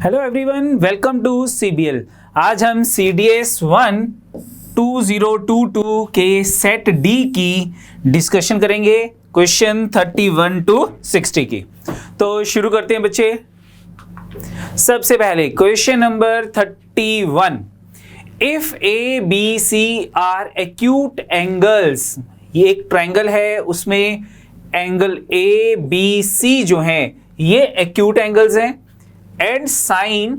Hello everyone, welcome to CBL। आज हम CDS 1 2022 के सेट डी की डिस्कशन करेंगे, क्वेश्चन 31 to 60 की। तो शुरू करते हैं बच्चे। सबसे पहले question number 31, if A B C are acute angles, ये एक ट्रायंगल है, उसमें एंगल ए बी सी जो है ये एक्यूट एंगल्स हैं, and sine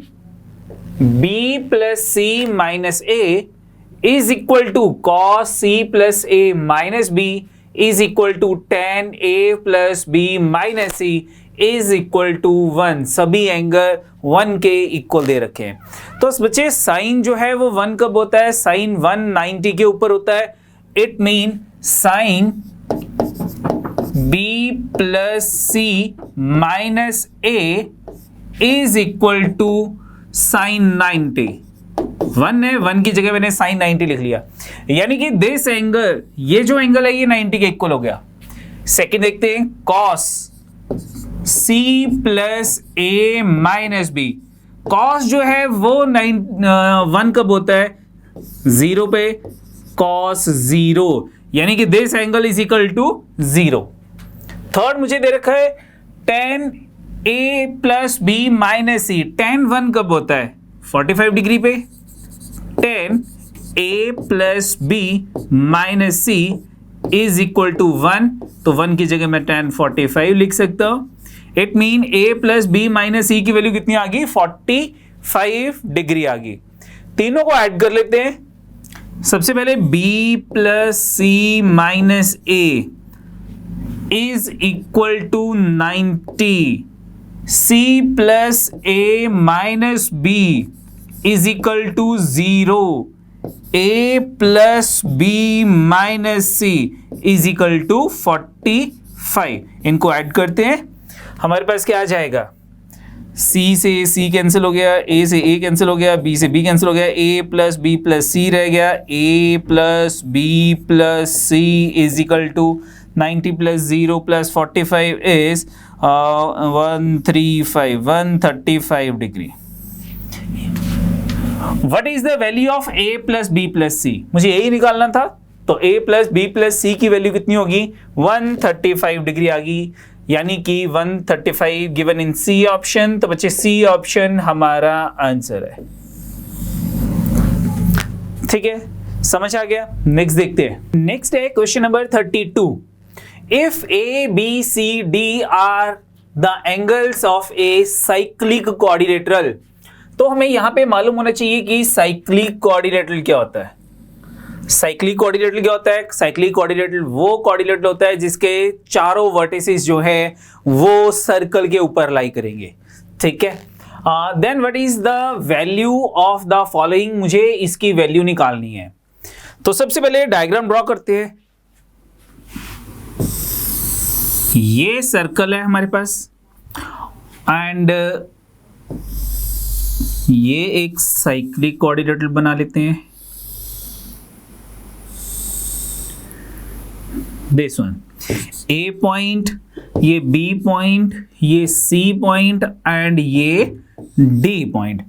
b plus C minus A is equal to cos C plus A minus B is equal to tan a plus B minus C is equal to 1। सभी angle 1 के equal दे रखे हैं। तो बच्चे sign जो है वो 1 कब होता है? साइन 190 के ऊपर होता है। It mean sine b plus C minus A is equal to sine 90। 1 है, 1 की जगह मैंने साइन 90 लिख लिया, यानी कि दिस एंगल, ये जो एंगल है ये 90 के इक्वल हो गया। सेकंड देखते हैं, cos c plus A minus B. Cos जो है वो 1 कब होता है? 0 पे, कॉस 0, यानी कि this angle is equal to 0। Third मुझे दे रखा है tan a plus B minus C. tan 1 कब होता है? 45 डिग्री पे। tan a plus B minus C is equal to 1, तो 1 की जगह मैं tan 45 लिख सकता हूं। It mean a plus B minus c की वैल्यू कितनी आ गई? 45 डिग्री आ गई। तीनों को ऐड कर लेते हैं। सबसे पहले b plus C minus A is equal to 90, c plus a minus B is equal to 0, a plus B minus C is equal to 45। इनको ऐड करते हैं, हमारे पास क्या आ जाएगा? c से c कैंसिल हो गया, a से a कैंसिल हो गया, b से b कैंसिल हो गया, a plus b plus c रह गया। a plus b plus c is equal to 90 plus 0 plus 45 is 135 degree. What is the value of a plus b plus c? मुझे यही निकालना था, तो a plus b plus c की value कितनी होगी? 135 डिग्री आ गई, यानी कि 135 गिवन इन c ऑप्शन। तो बच्चे c ऑप्शन हमारा आंसर है। ठीक है, समझ आ गया। नेक्स्ट देखते हैं। नेक्स्ट है question number 32, if a b c d are the angles of a cyclic quadrilateral। तो हमें यहां पे मालूम होना चाहिए कि साइक्लिक क्वाड्रिलेटरल क्या होता है। साइक्लिक क्वाड्रिलेटरल क्या होता है? साइक्लिक क्वाड्रिलेटरल वो क्वाड्रिलेटरल होता है जिसके चारों वर्टिसेस जो है वो सर्कल के ऊपर लाई करेंगे। ठीक है, then what is the value of the following? मुझे इसकी वैल्यू निकालनी है। तो सबसे पहले डायग्राम ड्रॉ करते हैं। ये सर्कल है हमारे पास, एंड ये एक साइक्लिक क्वाड्रिलेटरल बना लेते हैं। दिस वन, ए पॉइंट, ये बी पॉइंट, ये सी पॉइंट एंड ये डी पॉइंट।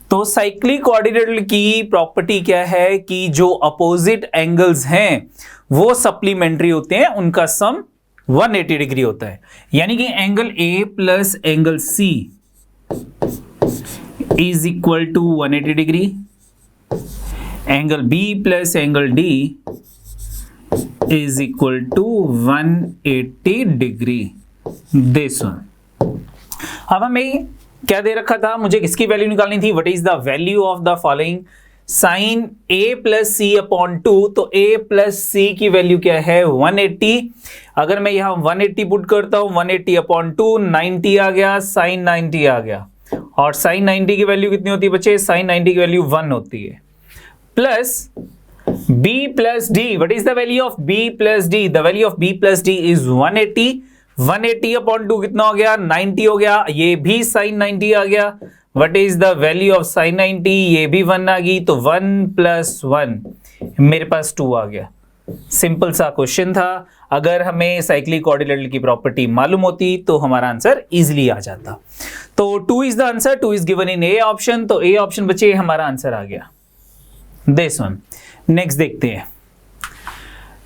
तो साइक्लिक क्वाड्रिलेटरल की प्रॉपर्टी क्या है कि जो अपोजिट एंगल्स हैं वो सप्लीमेंट्री होते हैं, उनका सम 180 डिग्री होता है। यानी कि angle A plus angle C is equal to 180 degree, angle B plus angle D is equal to 180 degree. This one. अब हमें क्या दे रखा था? मुझे किसकी वैल्यू निकालनी थी? What is the value of the following? Sine a plus C upon 2, तो a प्लस सी की वैल्यू क्या है? 180। अगर मैं यहां 180 पुट करता हूं, 180 अपॉन 2, 90 आ गया, साइन 90 आ गया। और साइन 90 की वैल्यू कितनी होती है बच्चे? साइन 90 की वैल्यू 1 होती है। Plus b plus D, what is the value of b plus D? The value of b plus D is 180। 180 upon 2 कितना हो गया? 90 हो गया। ये भी साइन 90 आ गया। What is the value of sin 90? ये भी 1 आ गई, तो 1 प्लस 1 मेरे पास 2 आ गया। सिंपल सा क्वेश्चन था। अगर हमें साइक्लिक क्वाड्रिलेटरल की प्रॉपर्टी मालूम होती तो हमारा आंसर इजीली आ जाता। तो 2 is the answer, 2 is given in A option, तो ए ऑप्शन बचे, हमारा आंसर आ गया दिस वन। नेक्स्ट देखते हैं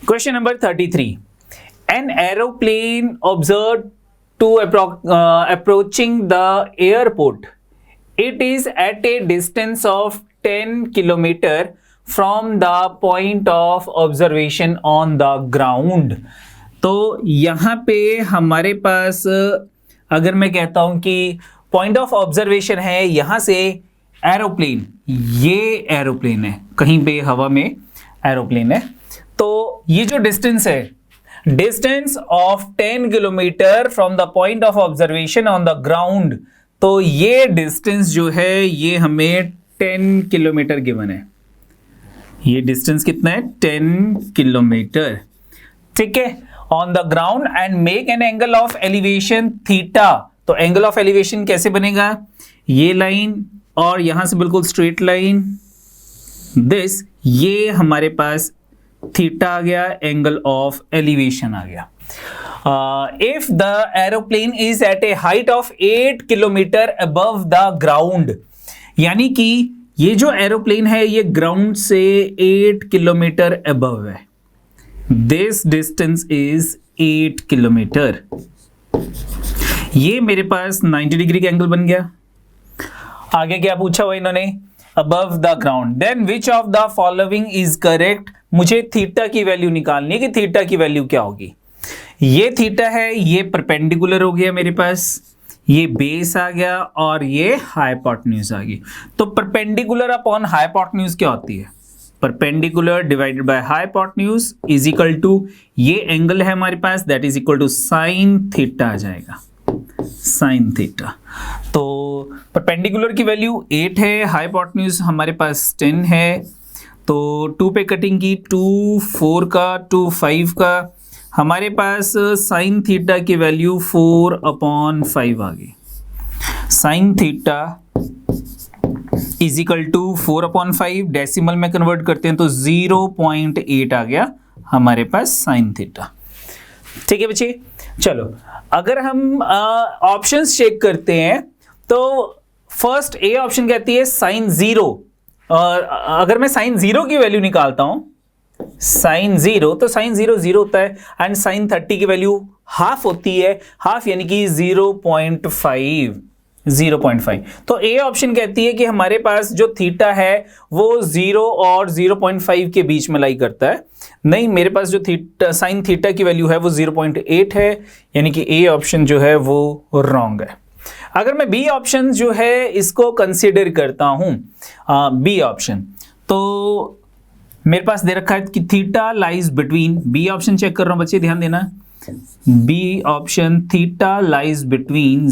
question number 33। An aeroplane observe to approaching the airport, it is at a distance of 10 kilometer from the point of observation on the ground। तो यहाँ पे हमारे पास अगर मैं कहता हूं कि पॉइंट ऑफ ऑब्जर्वेशन है यहाँ से एरोप्लेन, ये एरोप्लेन है, कहीं पे हवा में एरोप्लेन है, तो ये जो डिस्टेंस है, distance of 10 kilometre from the point of observation on the ground, तो ये डिस्टेंस जो है ये हमें 10 किलोमीटर गिवन है। ये डिस्टेंस कितना है? 10 किलोमीटर, ठीक है, on the ground and make an angle of elevation theta. तो एंगल ऑफ एलिवेशन कैसे बनेगा? ये लाइन और यहां से बिल्कुल स्ट्रेट लाइन, दिस, ये हमारे पास थीटा आ गया, एंगल ऑफ एलिवेशन आ गया। If the aeroplane is at a height of 8 kilometer above the ground, यानी कि ये जो एरोप्लेन है ये ग्राउंड से 8 किलोमीटर अबव है, दिस डिस्टेंस इज 8 किलोमीटर। ये मेरे पास 90 डिग्री का एंगल बन गया। आगे क्या पूछा हुआ इन्होंने? Above the ground, then which of the following is correct. मुझे थीटा की वैल्यू निकालनी है कि थीटा की वैल्यू क्या होगी। ये थीटा है, ये परपेंडिकुलर हो गया मेरे पास, ये बेस आ गया और ये हाइपोटेन्यूज आ गई। तो परपेंडिकुलर अपॉन हाइपोटेन्यूज क्या होती है? Perpendicular divided by hypotenuse is equal to, ये एंगल है हमारे पास, that is equal to sine theta आ जाएगा, साइन थीटा। तो परपेंडिकुलर की वैल्यू 8 है, हाइपोटेन्यूज हमारे पास 10 है, तो 2 पे कटिंग की, 2 4 का 2 5 का, हमारे पास साइन थीटा की वैल्यू 4/5 आ गई। Sine theta is equal to 4/5, decimal में कन्वर्ट करते हैं तो 0.8 आ गया हमारे पास साइन थीटा। ठीक है बच्चे, चलो अगर हम ऑप्शंस चेक करते हैं तो फर्स्ट ए ऑप्शन कहती है साइन 0, और अगर मैं साइन 0 की वैल्यू निकालता हूं, साइन 0, तो साइन 0 0 होता है एंड साइन 30 की वैल्यू हाफ होती है, हाफ यानी कि 0.5। तो ए ऑप्शन कहती है कि हमारे पास जो थीटा है वो 0 और 0.5 के बीच में लाई करता है। नहीं, मेरे पास जो थीटा, साइन थीटा की वैल्यू है वो 0.8 है, यानी कि ए ऑप्शन जो है वो रॉन्ग है। अगर मैं बी ऑप्शन जो है इसको कंसीडर करता हूं, बी ऑप्शन, तो मेरे पास दे रखा है कि theta lies between, B option check कर रहा हूं बच्चे, ध्यान देना, B option theta lies between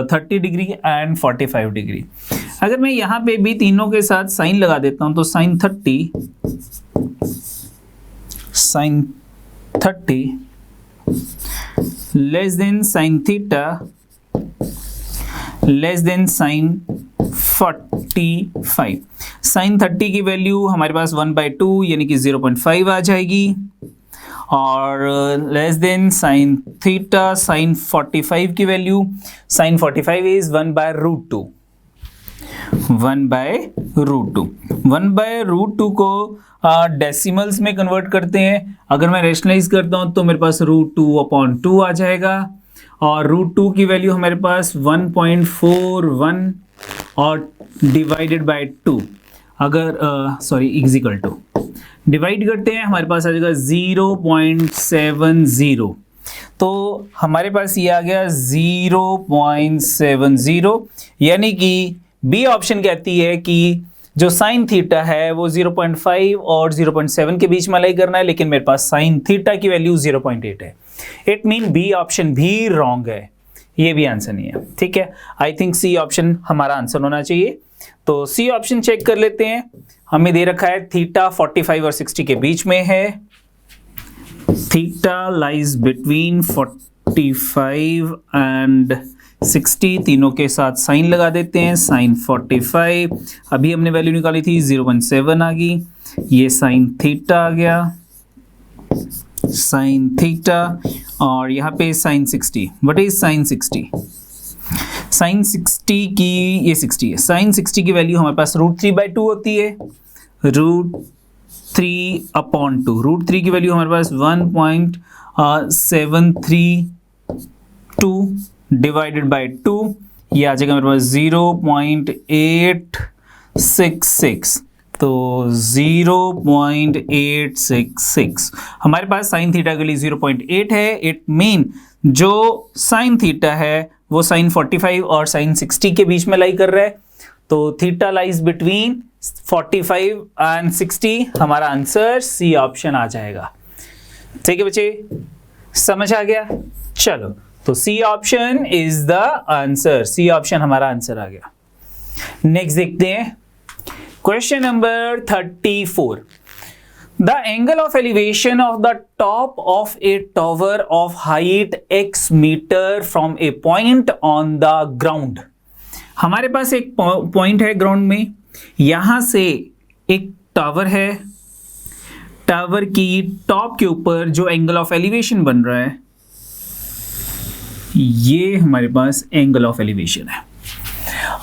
30 degree and 45 degree. अगर मैं यहां पे भी तीनों के साथ साइन लगा देता हूं तो sine 30 less than sine theta less than sine 45। Sine 30 की वैल्यू हमारे पास 1/2 यानी कि 0.5 आ जाएगी, और less than sine theta, sine 45 की वैल्यू, साइन 45 इज 1/√2। 1/√2 को डेसिमल्स में कन्वर्ट करते हैं। अगर मैं रेशनलाइज करता हूं तो मेरे पास √2/2 आ जाएगा, और √2 की वैल्यू हमारे पास 1.41 और डिवाइडेड बाय 2, अगर इज इक्वल टू डिवाइड करते हैं हमारे पास आ जाएगा 0.70। तो हमारे पास ये आ गया 0.70, यानी कि बी ऑप्शन कहती है कि जो साइन थीटा है वो 0.5 और 0.7 के बीच में लाई करना है, लेकिन मेरे पास साइन थीटा की वैल्यू 0.8 है। इट मीन बी ऑप्शन भी रॉन्ग है, ये भी आंसर नहीं है। ठीक है, आई थिंक सी ऑप्शन हमारा आंसर होना चाहिए। तो सी ऑप्शन चेक कर लेते हैं। हमें दे रखा है थीटा 45 और 60 के बीच में है, थीटा लाइज बिटवीन 45 एंड 60, तीनों के साथ साइन लगा देते हैं। साइन 45, अभी हमने वैल्यू निकाली थी 0.7 आ गई, ये साइन थीटा आ गया, साइन थीटा और यहाँ पे sine 60। What is sine 60? Sine 60 की ये 60 है। साइन 60 की वैल्यू हमारे पास √3/2 होती है। √3/2। √3 की वैल्यू हमारे पास 1.732 डिवाइडेड बाय 2, ये आ जाएगा मेरे पास 0.866। तो 0.866 हमारे पास साइन थीटा के लिए 0.8 है। इट मीन जो साइन थीटा है वो साइन 45 और साइन 60 के बीच में लाई कर रहा है। तो थीटा लाइज बिटवीन 45 एंड 60। हमारा आंसर सी ऑप्शन आ जाएगा। ठीक है बच्चे, समझ आ गया? चलो, तो C option is the answer. C option हमारा आंसर आ गया। नेक्स्ट देखते हैं question number 34। The angle of elevation of the top of a tower of height x meter from a point on the ground। हमारे पास एक point है ground में, यहां से एक टावर है। टावर की टॉप के ऊपर जो एंगल ऑफ एलिवेशन बन रहा है, ये हमारे पास एंगल ऑफ एलिवेशन है।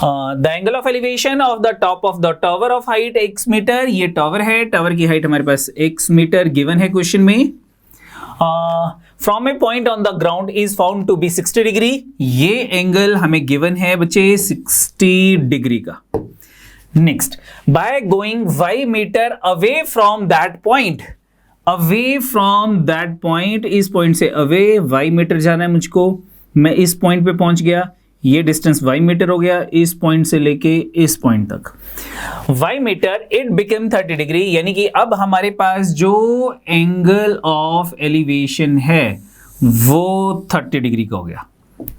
The angle of elevation of the top of the tower of height x metre. ये टावर है, टावर की हाइट हमारे पास x मीटर गिवन है क्वेश्चन में। From a point on the ground is found to be 60 degree. ये angle हमें given है बच्चे 60 डिग्री का। Next, by going y metre away from that point. Away from that point, इस point से away y metre जाना है मुझको। मैं इस पॉइंट पे पहुंच गया, ये डिस्टेंस y मीटर हो गया, इस पॉइंट से लेके इस पॉइंट तक y metre. It become 30 degree, यानी कि अब हमारे पास जो एंगल ऑफ एलिवेशन है वो 30 डिग्री का हो गया।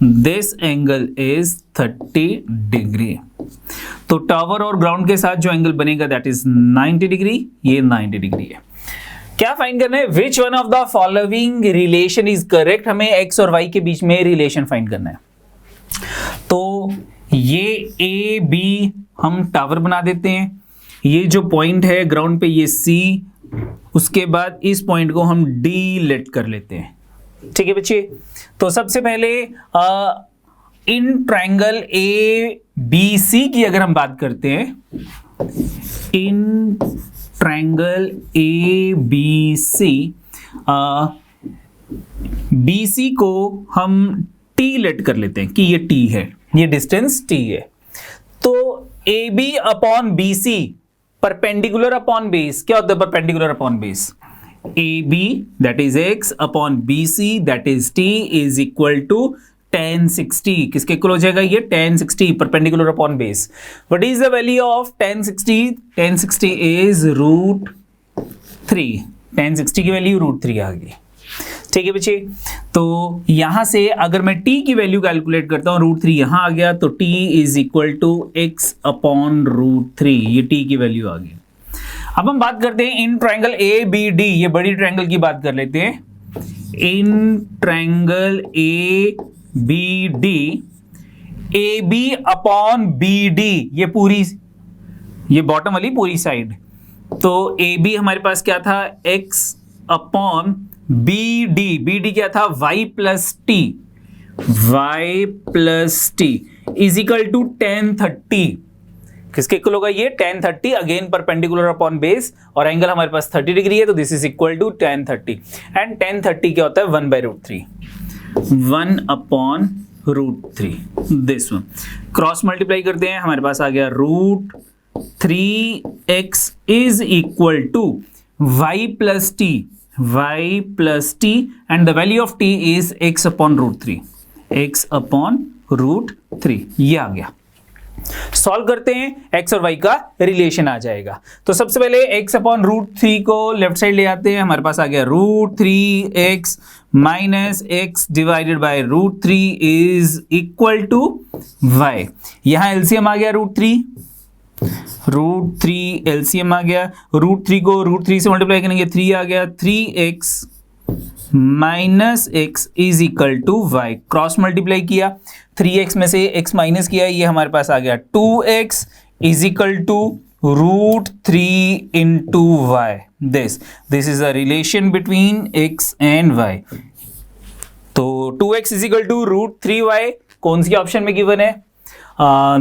This angle is 30 degree. तो टावर और ग्राउंड के साथ जो एंगल बनेगा दैट इज 90 डिग्री। ये 90 डिग्री है। क्या फाइंड करना है? Which one of the following relation is correct. हमें x और y के बीच में रिलेशन फाइंड करना है। तो ये ए बी हम टावर बना देते हैं। ये जो पॉइंट है ग्राउंड पे ये C, उसके बाद इस पॉइंट को हम D लेट कर लेते हैं। ठीक है बच्चे, तो सबसे पहले इन ट्रायंगल ए बी सी की अगर हम बात करते हैं, in triangle A B C, B C को हम T लेट कर लेते हैं कि ये T है, ये डिस्टेंस T है। तो A B upon B C perpendicular upon base क्या होता है? Perpendicular upon base. A B that is x upon B C that is T is equal to tan 60। किसके इक्वल हो जाएगा? ये tan 60 perpendicular upon base. What is the value of tan 60? tan 60 is √3। tan 60 की value √3 आ गई। ठीक है बच्चे, तो यहां से अगर मैं t की वैल्यू कैलकुलेट करता हूं, √3 यहां आ गया, तो t is equal to x upon √3। ये t की वैल्यू आ गई। अब हम बात करते हैं in triangle A B D, ये बड़ी ट्रायंगल की बात कर लेते हैं। In triangle A B D, A B upon B D, ये पूरी, ये बॉटम वाली पूरी साइड। तो ए बी हमारे पास क्या था? x upon B D. B D क्या था? y plus T. y plus T is equal to tan 30। किसके इक्वल होगा? ये tan 30, again perpendicular upon base, और एंगल हमारे पास 30 डिग्री है, तो this is equal to tan 30। And tan 30 क्या होता है? 1/√3। 1 upon √3। This one cross multiply करते हैं, हमारे पास आ गया √3x is equal to y plus T. y plus T and the value of t is x upon √3। x upon √3 ये आ गया। सॉल्व करते हैं, x और y का रिलेशन आ जाएगा। तो सबसे पहले x अपॉन √3 को लेफ्ट साइड ले आते हैं, हमारे पास आ गया √3x minus x divided by √3 is equal to y। यहां एलसीएम आ गया √3 एलसीएम आ गया। √3 को √3 से मल्टीप्लाई करेंगे, 3 आ गया। 3x minus x is equal to y। Cross multiply किया, 3x में से x माइनस किया, ये हमारे पास आ गया 2x is equal to √3 into y. This is a relation between x and y. तो 2x is equal to √3y कौन सी ऑप्शन में गिवन है?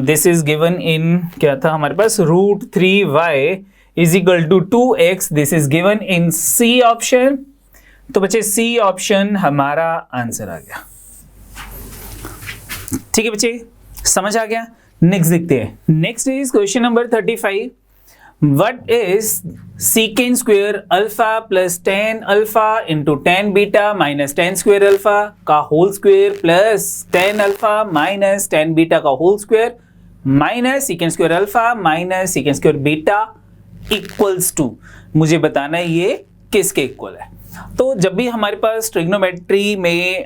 दिस इज गिवन इन, क्या था हमारे पास, √3y is equal to 2x. This is given in C option. तो बच्चे सी ऑप्शन हमारा आंसर आ गया. ठीक है बच्चे, समझ आ गया. नेक्स्ट देखते हैं. Next is question number 35. What is secant square alpha plus tan alpha into tan beta minus tan square alpha का whole square plus tan alpha minus tan beta का whole square minus secant square alpha minus secant square beta equals to, मुझे बताना है ये किसके equal है. तो जब भी हमारे पास ट्रिग्नोमेट्री में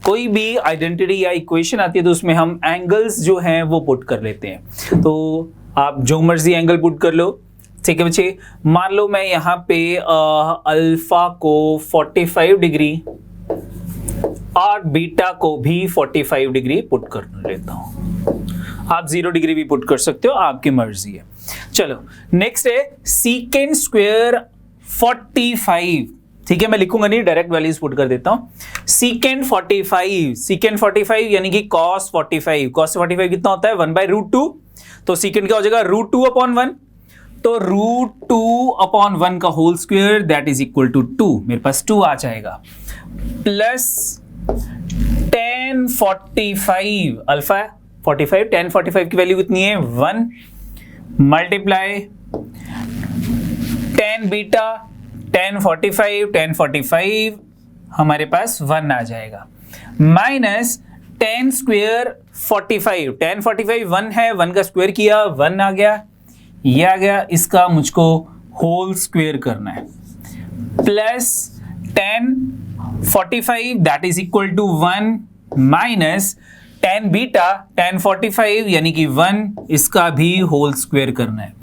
कोई भी आइडेंटिटी या इक्वेशन आती है तो उसमें हम एंगल्स जो हैं वो पुट कर लेते हैं. तो आप जो मर्जी एंगल पुट कर लो. ठीक है बच्चे, मान लो मैं यहाँ पे अल्फा को 45 डिग्री और बीटा को भी 45 डिग्री पुट कर लेता हूँ. आप 0 डिग्री भी पुट कर सकते हो, आपकी मर्जी है. चलो नेक्स्ट है सीकेंट स्क्वायर 45. ठीक है, मैं लिखूंगा नहीं, डायरेक्ट वैल्यूज पुट कर देता हूँ. सीकेंट 45, सीकेंट 45 यानी कि cos 45. cos 45 कितना होता है? 1/√2. तो सीकेंट क्या हो जाएगा? √2/1. तो √2/1 का whole square that is equal to 2. मेरे पास 2 आ जाएगा. प्लस tan 45, अल्फा 45, tan 45 की वैल्यू कितनी है? 1 मल्टीप्लाई tan बीटा, tan 45 हमारे पास 1 आ जाएगा. माइनस tan स्क्वायर 45, tan 45 1 है, 1 का स्क्वायर किया 1 आ गया, ये आ गया. इसका मुझको होल स्क्वायर करना है. Plus tan 45 that is equal to 1 minus tan beta, tan 45 यानी कि 1, इसका भी होल स्क्वायर करना है.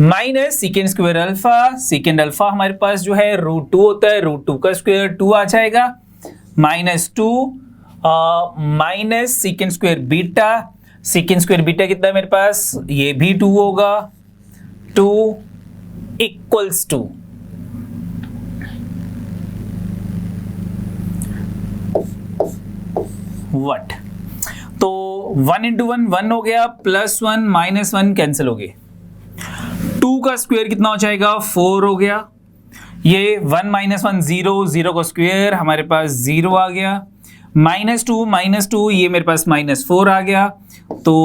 Minus secant square alpha, secant alpha हमारे पास जो है √2 होता है, √2 का स्क्वायर 2 आ जाएगा. -2 minus secant square beta, secant square beta कितना है मेरे पास? ये भी 2 होगा. 2 इक्वल्स टू व्हाट? तो 1 into 1 1 हो गया, +1 -1 कैंसिल हो गए. 2 का स्क्वायर कितना हो जाएगा? 4 हो गया. ये 1 - 1 0, 0 का स्क्वायर हमारे पास 0 आ गया. -2 ये मेरे पास -4 आ गया. तो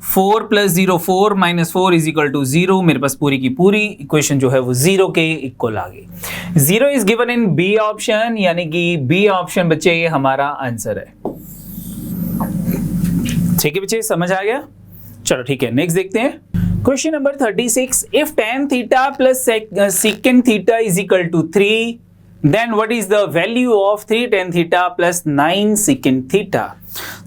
4 + 0 4 -4 इज इक्वल टू 0. मेरे पास पूरी की पूरी इक्वेशन जो है वो 0 के इक्वल आ गई. 0 is given in B option, यानी कि बी ऑप्शन बच्चे ये हमारा आंसर है. ठीक है बच्चे, समझ आ गया. चलो ठीक है, नेक्स्ट देखते हैं. Question number 36. If tan theta plus secant theta is equal to 3, then what is the value of 3 tan theta plus 9 secant theta?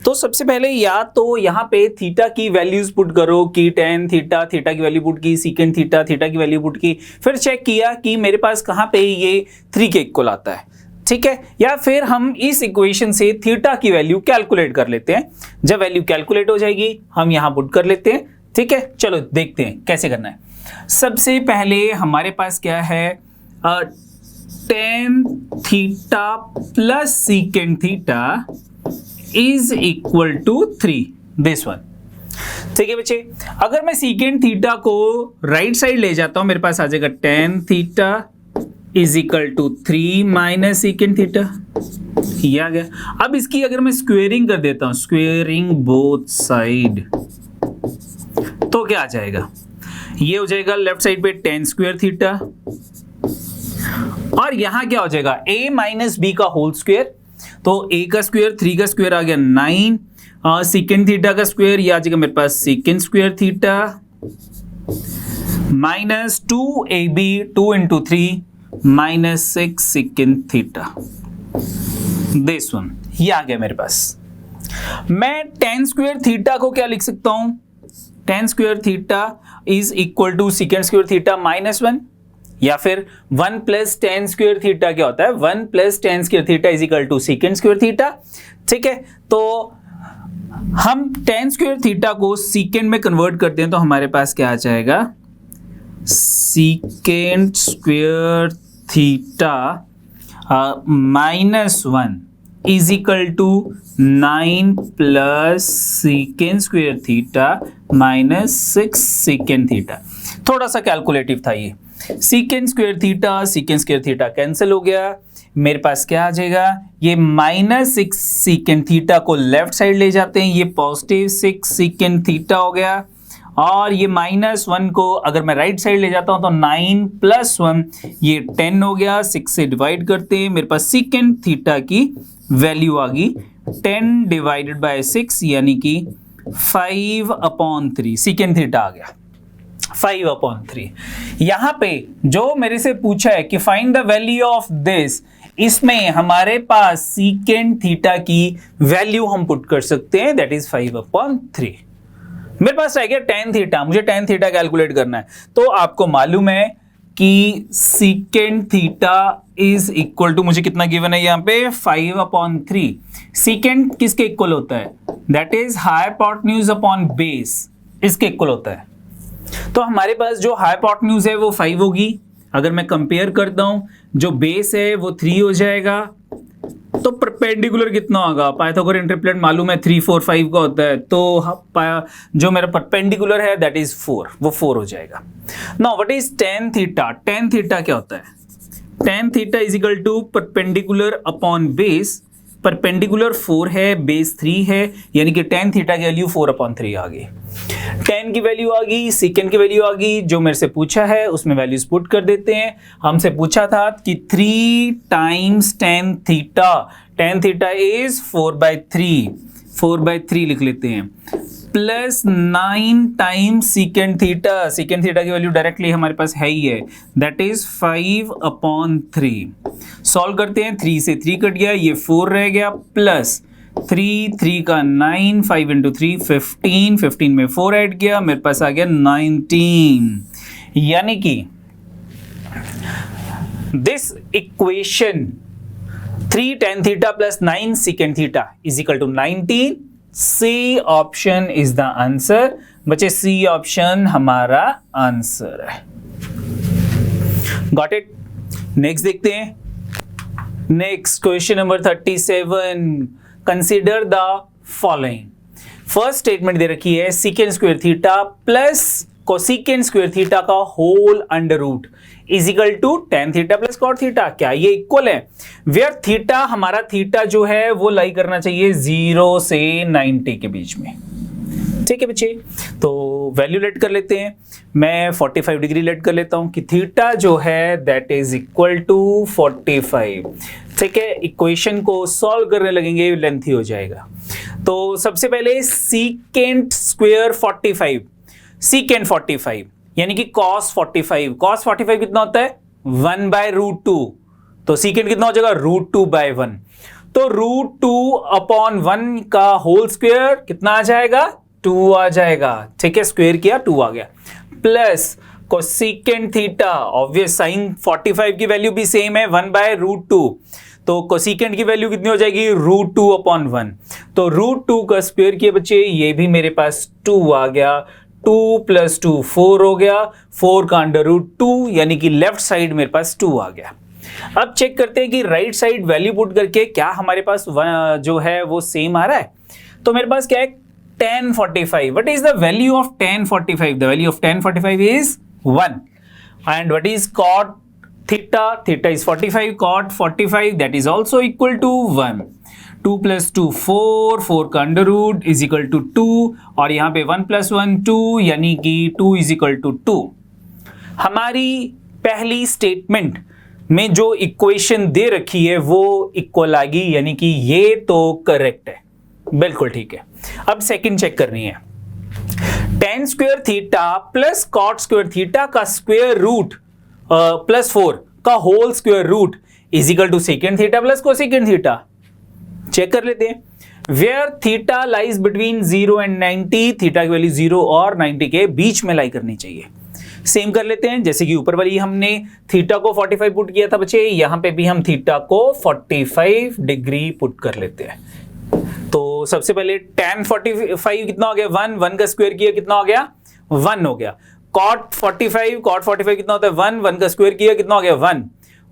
तो सबसे पहले या तो यहाँ पे थीटा की वैल्यूज पुट करो कि tan थीटा, थीटा की वैल्यू पुट की, secant थीटा, थीटा की वैल्यू पुट की, फिर चेक किया कि मेरे पास कहाँ पे ये 3 के इक्वल आता है. ठीक है, या फिर हम इस इक्वेशन से थीटा की वैल्यू कैलकुलेट कर लेते हैं. जब वैल्यू कैलकुलेट हो जाएगी हम यहां पुट कर लेते हैं. ठीक है, चलो देखते हैं कैसे करना है. सबसे पहले हमारे पास क्या है? tan theta plus secant theta is equal to 3, this one. ठीक है बच्चे, अगर मैं secant थीटा को राइट साइड ले जाता हूं, मेरे पास आ जाएगा tan theta is equal to 3 minus secant theta. ये आ गया. अब इसकी अगर मैं स्क्वेयरिंग कर देता हूं, स्क्वेयरिंग बोथ साइड, तो क्या आ जाएगा? ये हो जाएगा लेफ्ट साइड पे tan स्क्वायर थीटा, और यहां क्या हो जाएगा? a माइनस बी का होल स्क्वायर. तो a का स्क्वायर, 3 का स्क्वायर आ गया 9, secant थीटा का स्क्वायर ये आ जाएगा मेरे पास secant square theta minus 2ab, 2 into 3 -6 secant theta. This one, ये आ गया मेरे पास. मैं tan स्क्वायर थीटा को क्या लिख सकता हूं? tan square theta is equal to secant square theta -1, या फिर 1 + tan स्क्वायर थीटा क्या होता है? 1 + tan square theta is equal to secant square theta. ठीक है, तो हम tan स्क्वायर थीटा को सीकेंड में कन्वर्ट करते हैं तो हमारे पास क्या आ जाएगा, secant square theta -1 is equal to 9 plus secant square theta -6 secant theta. थोड़ा सा कैलकुलेटिव था ये। सीकेंड स्क्वायर थीटा कैंसिल हो गया, मेरे पास क्या आ जाएगा, ये -6 सीकेंड थीटा को लेफ्ट साइड ले जाते हैं, ये +6 सीकेंड थीटा हो गया, और ये -1 को अगर मैं राइट साइड ले जाता हूं तो 9 + 1 ये 10 हो गया, 6 से डिवाइड करते हैं, मेरे पास सीकेंड थीटा की वैल्यू आ गई 10 डिवाइडेड बाय 6 यानी कि 5/3 सीकेंड थीटा आ गया 5/3। यहां पे जो मेरे से पूछा है कि find the value of this, इसमें हमारे पास सीकेंड थीटा की वैल्यू हम पुट कर सकते हैं, दैट इज 5/3। मेरे पास रह गया tan थीटा, मुझे tan थीटा कैलकुलेट करना है। तो आपको मालूम है कि secant theta is equal to, मुझे कितना गिवन है यहाँ पे 5/3। सीकेंड किसके इक्वल होता है, that is hypotenuse upon base, इसके इक्वल होता है। तो हमारे पास जो हाइपोटेन्यूज है वो 5 होगी, अगर मैं कंपेयर करता हूं जो बेस है वो 3 हो जाएगा, तो परपेंडिकुलर कितना होगा, पाइथागोरस ट्रिपलेट मालूम है 3 4 5 का होता है, तो जो मेरा परपेंडिकुलर है दैट इज 4, वो 4 हो जाएगा। Now what is tan theta, tan theta क्या होता है, tan theta is equal to perpendicular upon base, perpendicular 4 है, बेस 3 है, यानी कि tan थीटा की वैल्यू 4/3 आ गई। tan की वैल्यू आ गई, सीकेंड की वैल्यू आ गई, जो मेरे से पूछा है उसमें वैल्यूज पुट कर देते हैं। हमसे पूछा था कि 3 टाइम्स tan थीटा इज 4/3 लिख लेते हैं, प्लस 9 टाइम्स सीकेंड थीटा की वैल्यू डायरेक्टली हमारे पास है ही है, दैट इज 5/3। सॉल्व करते हैं, 3 से 3 कट गया, ये 4 रह गया, प्लस 3 का 9, 5 × 3 15 में 4 ऐड किया, मेरे पास आ गया 19। यानी कि this equation 3 tan theta plus 9 secant theta is equal to 19। C option is the answer. बच्चे सी ऑप्शन हमारा आंसर है। Got it. नेक्स्ट देखते हैं। Next question number 37। Consider the following. First statement दे रखी है secant square theta plus cosecant square theta का whole under root is equal to tan theta plus cot theta. क्या ये इक्वल है? वेयर थीटा, हमारा थीटा जो है वो लाई करना चाहिए 0 से 90 के बीच में। ठीक है बच्चे, तो वैल्यू लेट कर लेते हैं। मैं 45 डिग्री लेट कर लेता हूं कि थीटा जो है दैट इज इक्वल टू 45। ठीक है, इक्वेशन को सॉल्व करने लगेंगे, लेंथी हो जाएगा। तो सबसे पहले सीकेंड स्क्वायर 45, सीकेंड 45 यानी कि cos 45। cos 45 कितना होता है 1/√2, तो सीकेंड कितना हो जाएगा √2/1। तो √2/1 का होल स्क्वायर कितना आ जाएगा 2 आ जाएगा। ठीक है, स्क्वायर किया 2 आ गया, plus cosecant theta, obvious sine 45 की वैल्यू भी सेम है 1/√2, तो कोसेकेंड की वैल्यू कितनी हो जाएगी √2/1। तो √2 का स्क्वायर किया बच्चे, ये भी मेरे पास 2 आ गया, 2 + 2 4 हो गया, 4 का √2 यानी कि लेफ्ट साइड मेरे पास 2 आ गया। अब चेक करते हैं कि राइट साइड वैल्यू पुट करके क्या हमारे पास जो है वो सेम आ रहा है। तो मेरे पास क्या है tan 45। What is the value of tan 45? The value of tan 45 is 1। And what is cot theta? Theta is 45, cot 45 that is also equal to 1। 2 + 2 4, 4 का under root is equal to 2, और यहां पे 1 + 1 2 यानी कि 2 इज इक्वल टू 2। हमारी पहली statement में जो इक्वेशन दे रखी है वो इक्वल आ गई, यानी कि ये तो करेक्ट है, बिल्कुल ठीक है। अब सेकंड चेक करनी है। tan square theta plus cot square theta का स्क्वायर रूट +4 का whole square root is equal to secant theta plus cosecant theta. Check कर लेते हैं। Where theta lies between 0 and 90, theta की वैल्यू 0 और 90 के बीच में लाई करनी चाहिए। सेम कर लेते हैं, जैसे कि ऊपर वाली हमने थीटा को 45 पुट किया था बच्चे, यहां पे भी हम थीटा को 45 डिग्री पुट कर लेते हैं। तो सबसे पहले tan 45 कितना हो गया 1, 1 का स्क्वायर किया कितना हो गया 1 हो गया। cot 45 कितना होता है 1, 1 का स्क्वायर किया कितना हो गया 1,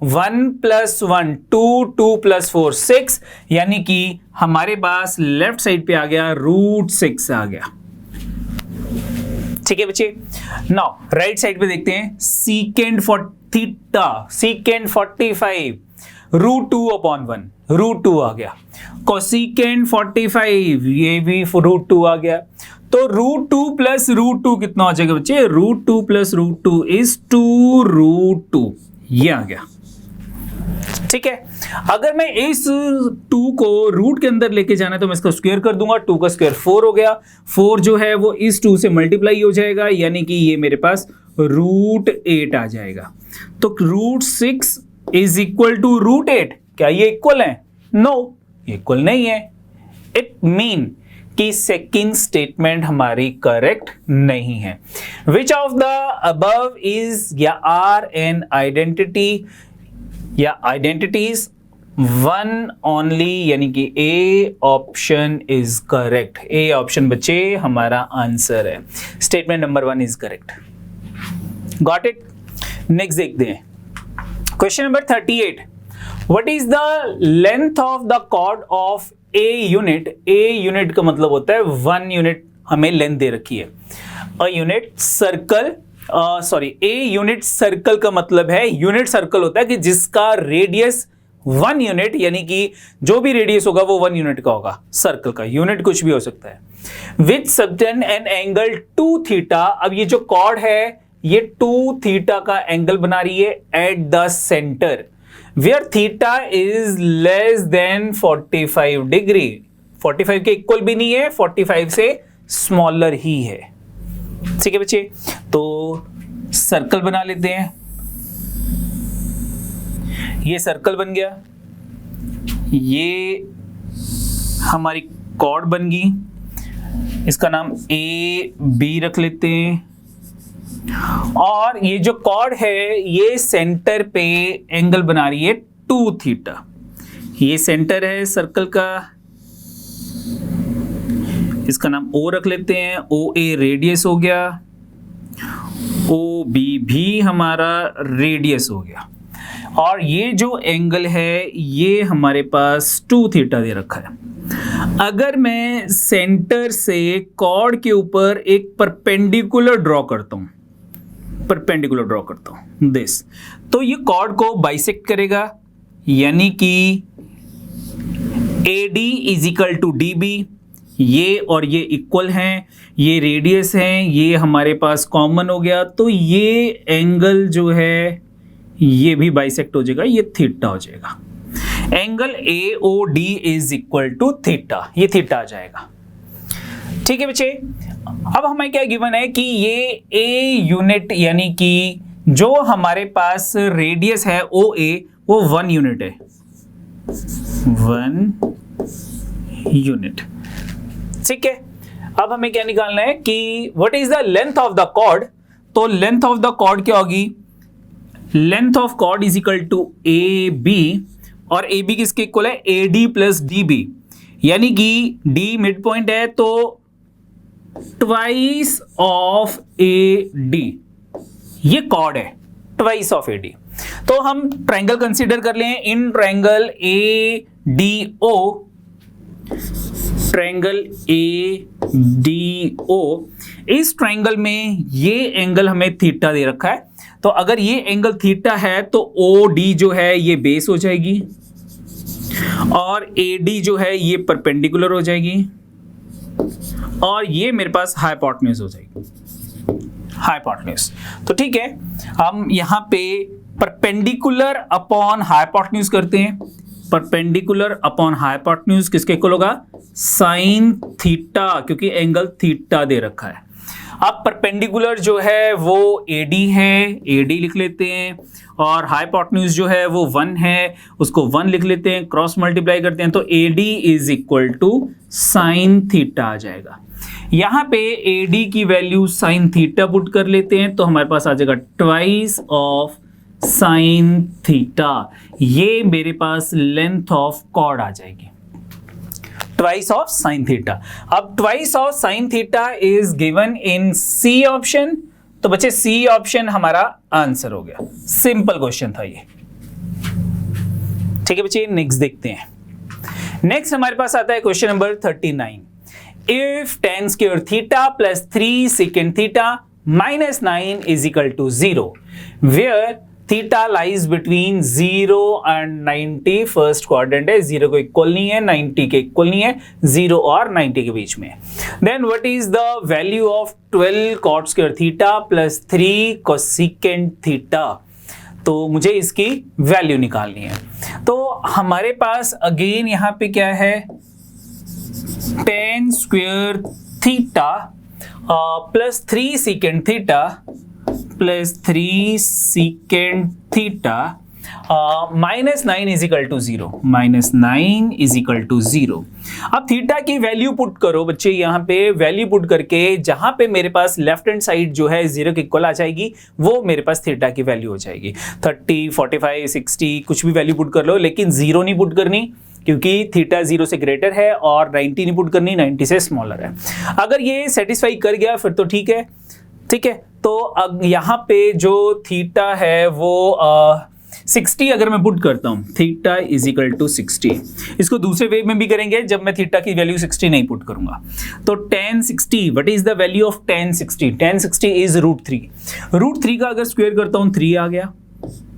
1 प्लस 1 2, 2 प्लस 4 6, यानी कि हमारे पास लेफ्ट साइड पे आ गया √6 आ गया। ठीक है बच्चे, नाउ राइट साइड पे देखते हैं secant थीटा secant 45 √2/1 √2 आ गया। cosecant 45 ये भी √2 आ गया। तो √2 प्लस √2 कितना हो जाएगा बच्चे, √2 प्लस √2 इज 2√2, ये आ गया। ठीक है, अगर मैं इस 2 को रूट के अंदर लेके जाना है तो मैं इसका स्क्वायर कर दूंगा, 2 का स्क्वायर 4 हो गया, 4 जो है वो इस 2 से मल्टीप्लाई हो जाएगा, यानी कि ये मेरे पास √8 आ जाएगा। तो √6 इज इक्वल टू √8, क्या ये इक्वल है? नो, इक्वल नहीं है। इट मीन कि सेकंड स्टेटमेंट हमारी करेक्ट नहीं है। Which of the above is या आर एन आइडेंटिटी या आइडेंटिटीज, वन ओनली, यानी कि A option is correct. A option बच्चे हमारा आंसर है, statement number 1 is correct. Got it? Next देखते हैं question number 38। What is the length of the chord of a unit? A unit का मतलब होता है 1 यूनिट हमें लेंथ दे रखी है। A unit circle, sorry, a unit circle का मतलब है, यूनिट सर्कल होता है कि जिसका रेडियस 1 यूनिट, यानी कि जो भी रेडियस होगा वो 1 यूनिट का होगा। सर्कल का यूनिट कुछ भी हो सकता है। With subtend an angle 2 theta. अब ये जो कॉर्ड है ये 2 थीटा का एंगल बना रही है at the centre, where theta is less than 45 degree. 45 के इक्वल भी नहीं है, 45 से स्मॉलर ही है। ठीक है बच्चे, तो सर्कल बना लेते हैं। ये सर्कल बन गया, ये हमारी कॉर्ड बन गई, इसका नाम ए बी रख लेते हैं। और ये जो कॉर्ड है ये सेंटर पे एंगल बना रही है 2 थीटा। ये सेंटर है सर्कल का, इसका नाम ओ रख लेते हैं। ओ ए रेडियस हो गया, ओ बी भी हमारा रेडियस हो गया, और ये जो एंगल है ये हमारे पास 2 थीटा दे रखा है। अगर मैं सेंटर से कॉर्ड के ऊपर एक परपेंडिकुलर ड्रॉ करता हूं, दिस, तो ये कॉर्ड को बाइसेक्ट करेगा, यानी कि AD is equal to DB, ये और ये इक्वल हैं, ये रेडियस हैं, ये हमारे पास कॉमन हो गया, तो ये एंगल जो है ये भी बाइसेक्ट हो जाएगा, ये थीटा हो जाएगा। Angle AOD is equal to theta, ये थीटा आ जाएगा। ठीक है बच्चे, अब हमें क्या गिवन है कि ये ए यूनिट, यानी कि जो हमारे पास रेडियस है OA वो 1 यूनिट है, 1 यूनिट। ठीक है, अब हमें क्या निकालना है कि what is the length of the chord. तो लेंथ ऑफ द कॉर्ड क्या होगी, length of chord is equal to AB, और AB किसके इक्वल है, AD प्लस DB, यानी कि D मिड पॉइंट है तो ट्वाइस ऑफ AD, ये कॉर्ड है ट्वाइस ऑफ AD। तो हम ट्रायंगल कंसीडर कर लें, in triangle ADO, triangle ADO, इस ट्रायंगल में ये एंगल हमें थीटा दे रखा है, तो अगर ये एंगल थीटा है तो OD जो है ये बेस हो जाएगी, और AD जो है ये परपेंडिकुलर हो जाएगी, और ये मेरे पास हाइपोटेन्यूज हो जाएगी, हाइपोटेन्यूज। तो ठीक है, हम यहां पे परपेंडिकुलर अपॉन हाइपोटेन्यूज करते हैं। परपेंडिकुलर अपॉन हाइपोटेन्यूज किसके इक्वल होगा, साइन थीटा, क्योंकि एंगल थीटा दे रखा है। अब परपेंडिकुलर जो है वो AD है, AD लिख लेते हैं, और हाइपोटेन्यूज जो है वो 1 है, उसको 1 लिख लेते हैं, क्रॉस मल्टीप्लाई करते हैं तो AD is equal to sine theta आ जाएगा। यहां पे AD की वैल्यू साइन थीटा पुट कर लेते हैं तो हमारे पास आ जाएगा ट्वाइस ऑफ साइन थीटा, ये मेरे पास लेंथ ऑफ कॉर्ड आ जाएगी। Twice of sine theta. अब twice of sine theta is given in C option, तो बच्चे सी ऑप्शन हमारा आंसर हो गया। सिंपल क्वेश्चन था ये। ठीक है बच्चे, नेक्स्ट देखते हैं। नेक्स्ट हमारे पास आता है question number 39। If tan square theta plus 3 secant theta minus 9 is equal to 0 where theta lies between 0 and 90, first quadrant है, 0 को इक्वल नहीं है, 90 के इक्वल नहीं है, 0 और 90 के बीच में। Then what is the value of 12 cot square theta plus 3 cosecant theta. तो मुझे इसकी वैल्यू निकालनी है। तो हमारे पास अगेन यहां पे क्या है, tan square theta plus 3 secant theta plus 3 secant theta minus 9 is equal to 0, minus 9 is equal to 0। अब थीटा की वैल्यू पुट करो बच्चे, यहाँ पे वैल्यू पुट करके जहां पे मेरे पास लेफ्ट हैंड साइड जो है 0 के इक्वल आ जाएगी, वो मेरे पास थीटा की वैल्यू हो जाएगी। 30, 45, 60 कुछ भी वैल्यू पुट कर लो, लेकिन 0 नहीं पुट करनी क्योंकि थीटा 0 से ग्रेटर है, और 90 नहीं पुट करनी, 90 से स्मॉलर है। अगर ये सेटिस्फाई कर गया फिर तो ठीक है। ठीक है, तो अब यहाँ पे जो थीटा है वो 60 अगर मैं पुट करता हूं, थीटा इज इक्वल टू 60। इसको दूसरे वे में भी करेंगे जब मैं थीटा की वैल्यू 60 नहीं पुट करूंगा। तो tan 60, what is the value of tan 60? tan 60 is √3। √3 का अगर स्क्वायर करता हूं 3 आ गया,